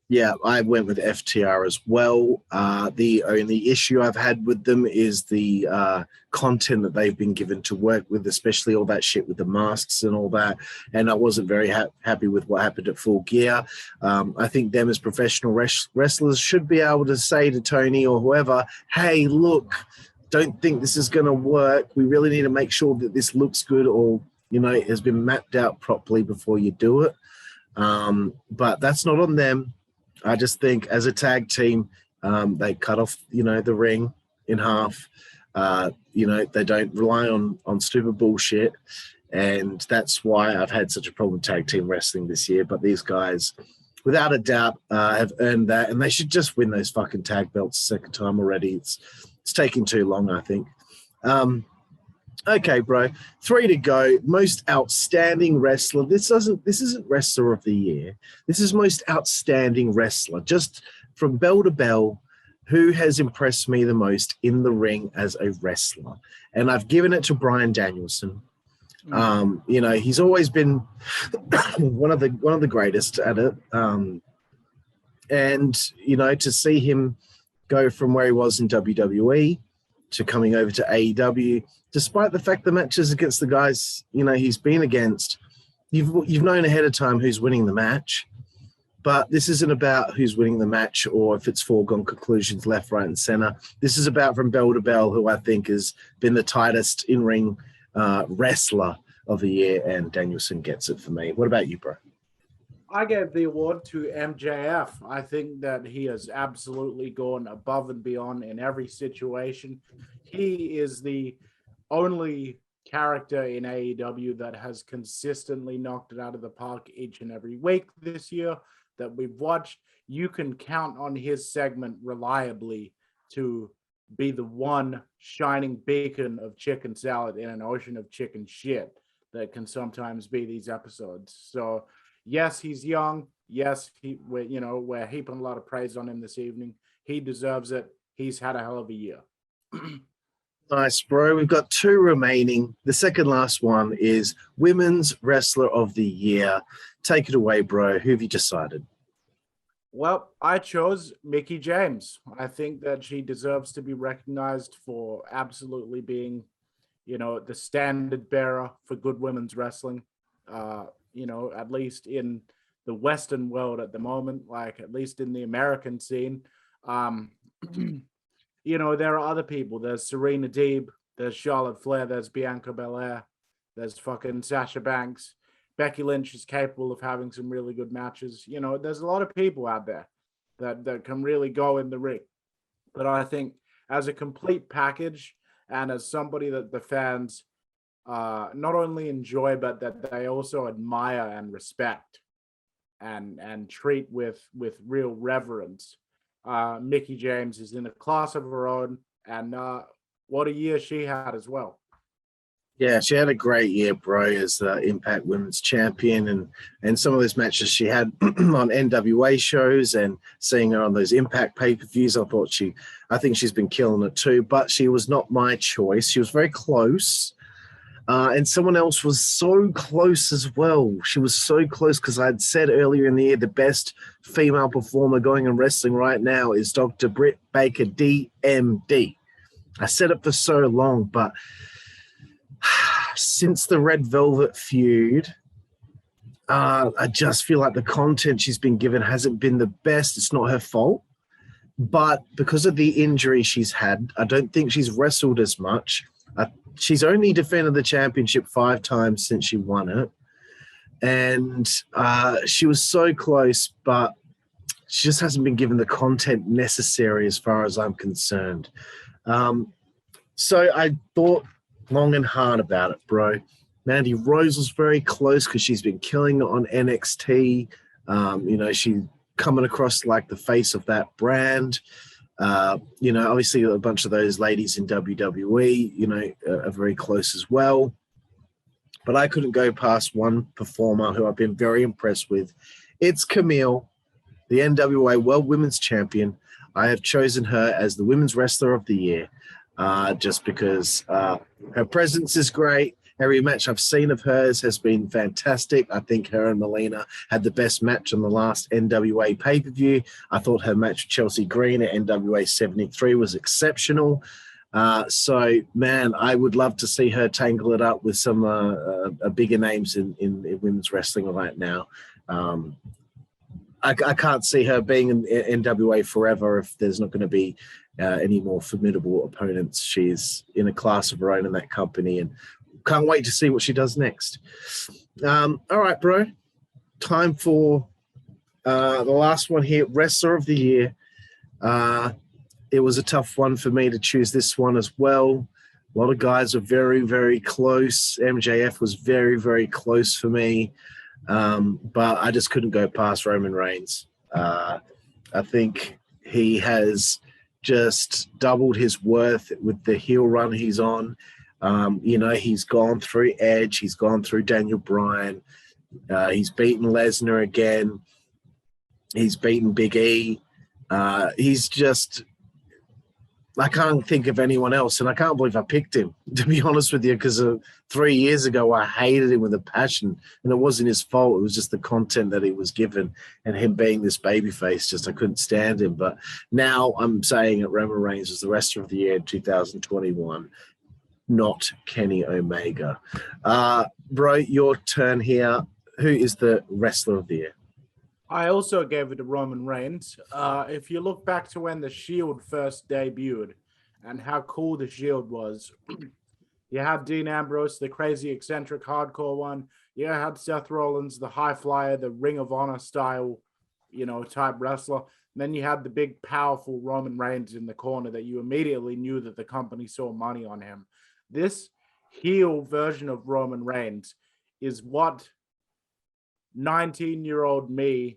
Yeah, I went with FTR as well. The only issue I've had with them is the content that they've been given to work with, especially all that shit with the masks and all that. And I wasn't very happy with what happened at Full Gear. I think them as professional wrestlers should be able to say to Tony or whoever, hey, look, don't think this is going to work. We really need to make sure that this looks good or, it has been mapped out properly before you do it. But that's not on them. I just think as a tag team, they cut off, the ring in half. They don't rely on stupid bullshit. And that's why I've had such a problem with tag team wrestling this year. But these guys, without a doubt, have earned that. And they should just win those fucking tag belts a second time already. It's taking too long, I think. Okay, bro. 3 to go. Most outstanding wrestler. This isn't wrestler of the year. This is most outstanding wrestler. Just from bell to bell, who has impressed me the most in the ring as a wrestler? And I've given it to Bryan Danielson. He's always been one of the greatest at it. To see him go from where he was in WWE to coming over to AEW, despite the fact the matches against the guys, he's been against, you've known ahead of time who's winning the match, but this isn't about who's winning the match or if it's foregone conclusions left, right, and center. This is about from bell to bell, who I think has been the tightest in-ring wrestler of the year, and Danielson gets it for me. What about you, bro? I gave the award to MJF. I think that he has absolutely gone above and beyond in every situation. He is the only character in AEW that has consistently knocked it out of the park each and every week this year that we've watched. You can count on his segment reliably to be the one shining beacon of chicken salad in an ocean of chicken shit that can sometimes be these episodes. So yes, he's young. Yes, we're heaping a lot of praise on him this evening. He deserves it. He's had a hell of a year. Nice, bro. We've got 2 remaining. The second last one is Women's Wrestler of the Year. Take it away, bro. Who have you decided? Well, I chose Mickie James. I think that she deserves to be recognized for absolutely being, the standard bearer for good women's wrestling. At least in the Western world at the moment, like at least in the American scene. There are other people. There's Serena Deeb, there's Charlotte Flair, there's Bianca Belair, there's fucking Sasha Banks. Becky Lynch is capable of having some really good matches. There's a lot of people out there that can really go in the ring. But I think as a complete package and as somebody that the fans not only enjoy, but that they also admire and respect and treat with real reverence. Mickie James is in a class of her own, and what a year she had as well. Yeah, she had a great year, bro, as the Impact Women's Champion, and some of those matches she had on NWA shows and seeing her on those Impact pay-per-views, I think she's been killing it too, but she was not my choice. She was very close. And someone else was so close as well. She was so close because I'd said earlier in the year the best female performer going in wrestling right now is Dr. Britt Baker, DMD. I said it for so long, but since the Red Velvet feud, I just feel like the content she's been given hasn't been the best. It's not her fault. But because of the injury she's had, I don't think she's wrestled as much. She's only defended the championship 5 times since she won it. And she was so close, but she just hasn't been given the content necessary as far as I'm concerned. So I thought long and hard about it, bro. Mandy Rose was very close because she's been killing it on NXT. She's coming across like the face of that brand. Obviously a bunch of those ladies in WWE, are very close as well. But I couldn't go past one performer who I've been very impressed with. It's Camille, the NWA World Women's Champion. I have chosen her as the Women's Wrestler of the Year just because her presence is great. Every match I've seen of hers has been fantastic. I think her and Melina had the best match on the last NWA pay-per-view. I thought her match with Chelsea Green at NWA 73 was exceptional. So, man, I would love to see her tangle it up with some bigger names in women's wrestling right now. I can't see her being in NWA forever if there's not going to be any more formidable opponents. She's in a class of her own in that company, and can't wait to see what she does next. All right, bro. Time for The last one here, Wrestler of the Year. It was a tough one for me to choose this one as well. A lot of guys are very, very close. MJF was very, very close for me. But I just couldn't go past Roman Reigns. I think he has just doubled his worth with the heel run he's on. He's gone through Edge. He's gone through Daniel Bryan. He's beaten Lesnar again. He's beaten Big E. He's just... I can't think of anyone else, and I can't believe I picked him, to be honest with you, because 3 years ago I hated him with a passion, and it wasn't his fault. It was just the content that he was given, and him being this babyface, just I couldn't stand him. But now I'm saying that Roman Reigns was the Wrestler of the Year in 2021, not Kenny Omega. Bro, your turn here. Who is the Wrestler of the Year? I also gave it to Roman Reigns. If you look back to when the Shield first debuted and how cool the Shield was, you had Dean Ambrose, the crazy, eccentric, hardcore one. You had Seth Rollins, the high flyer, the Ring of Honor style, type wrestler. And then you had the big, powerful Roman Reigns in the corner that you immediately knew that the company saw money on him. This heel version of Roman Reigns is what 19-year-old me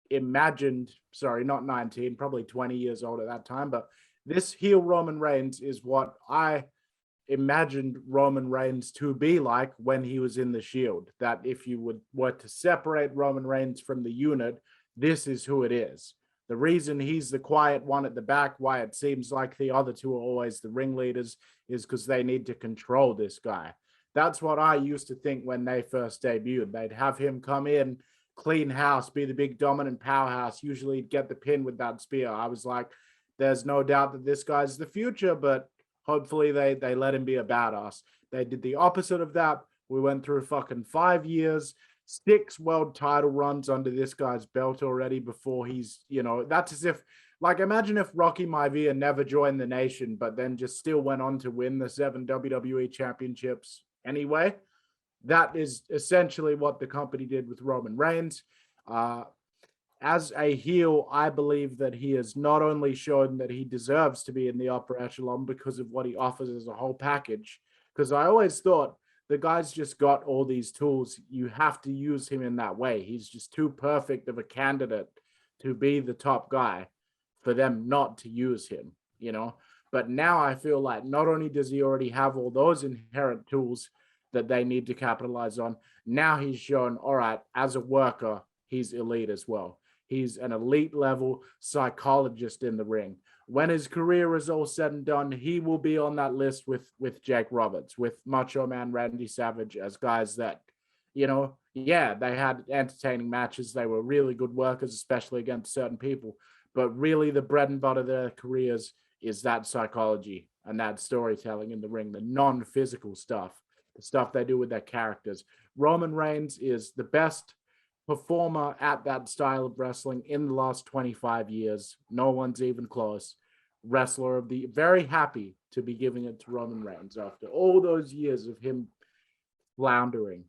imagined, sorry, not 19, probably 20 years old at that time, but this heel Roman Reigns is what I imagined Roman Reigns to be like when he was in the Shield. That if you were to separate Roman Reigns from the unit, this is who it is. The reason he's the quiet one at the back, why it seems like the other two are always the ringleaders, is because they need to control this guy. That's what I used to think when they first debuted. They'd have him come in, clean house, be the big dominant powerhouse, usually get the pin with that spear. I was like, there's no doubt that this guy's the future, but hopefully they let him be a badass. They did the opposite of that. We went through fucking 5 years, 6 world title runs under this guy's belt already before he's, that's as if, like, imagine if Rocky Maivia never joined the nation, but then just still went on to win the 7 WWE championships anyway. That is essentially what the company did with Roman Reigns. As a heel, I believe that he has not only shown that he deserves to be in the upper echelon because of what he offers as a whole package, because I always thought the guy's just got all these tools. You have to use him in that way. He's just too perfect of a candidate to be the top guy for them not to use him, But now I feel like not only does he already have all those inherent tools that they need to capitalize on, now he's shown, all right, as a worker, he's elite as well. He's an elite level psychologist in the ring. When his career is all said and done, he will be on that list with Jake Roberts, with Macho Man Randy Savage, as guys that, they had entertaining matches. They were really good workers, especially against certain people. But really the bread and butter of their careers is that psychology and that storytelling in the ring, the non-physical stuff, the stuff they do with their characters. Roman Reigns is the best performer at that style of wrestling in the last 25 years. No one's even close. Wrestler of the... Very happy to be giving it to Roman Reigns after all those years of him floundering.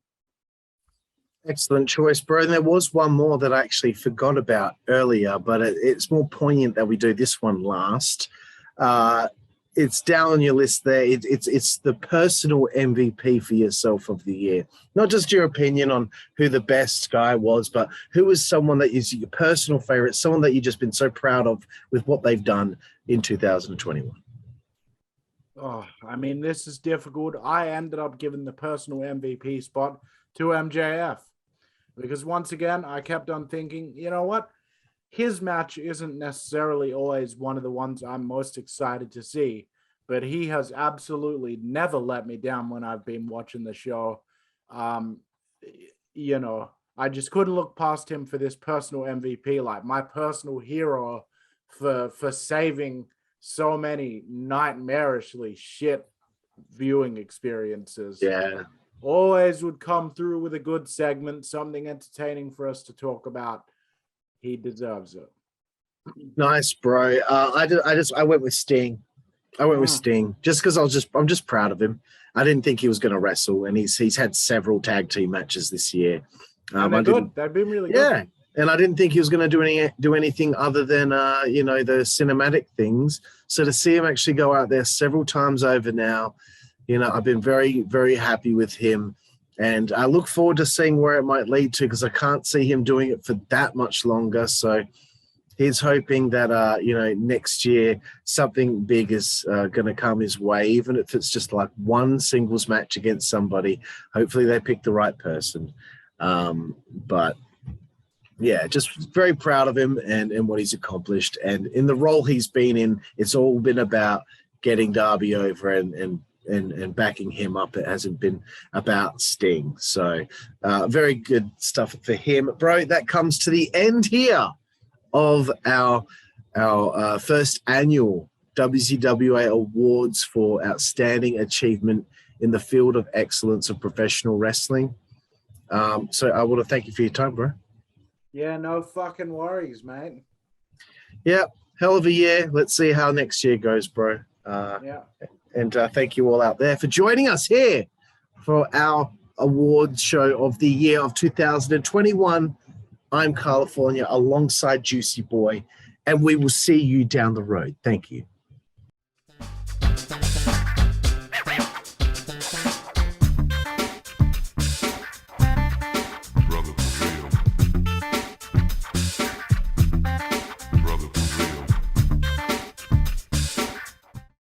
Excellent choice, bro. And there was one more that I actually forgot about earlier, but it's more poignant that we do this one last. It's down on your list there. It's the personal MVP for yourself of the year. Not just your opinion on who the best guy was, but who is someone that is your personal favorite, someone that you've just been so proud of with what they've done in 2021. Oh, I mean, this is difficult. I ended up giving the personal MVP spot to MJF because once again, I kept on thinking, you know what? His match isn't necessarily always one of the ones I'm most excited to see, but he has absolutely never let me down when I've been watching the show. I just couldn't look past him for this personal MVP, like my personal hero for saving so many nightmarishly shit viewing experiences. Yeah. Always would come through with a good segment, something entertaining for us to talk about. He deserves it. Nice, bro. I went with Sting. With Sting just because I'm just proud of him. I didn't think he was going to wrestle, and he's had several tag team matches this year. They're good. They've been really good. Yeah, And I didn't think he was going to do anything other than, the cinematic things. So to see him actually go out there several times over now, I've been very, very happy with him. And I look forward to seeing where it might lead to, because I can't see him doing it for that much longer. So he's hoping that, next year something big is going to come his way, even if it's just like one singles match against somebody. Hopefully they pick the right person. But yeah, just very proud of him and what he's accomplished. And in the role he's been in, it's all been about getting Darby over and backing him up. It hasn't been about Sting. So very good stuff for him. Bro, that comes to the end here of our first annual WZWA Awards for Outstanding Achievement in the Field of Excellence of Professional Wrestling. So I want to thank you for your time, bro. Yeah, no fucking worries, mate. Yeah, hell of a year. Let's see how next year goes, bro. And thank you all out there for joining us here for our awards show of the year of 2021. I'm Karlifornia alongside Jooseyboy, and we will see you down the road. Thank you.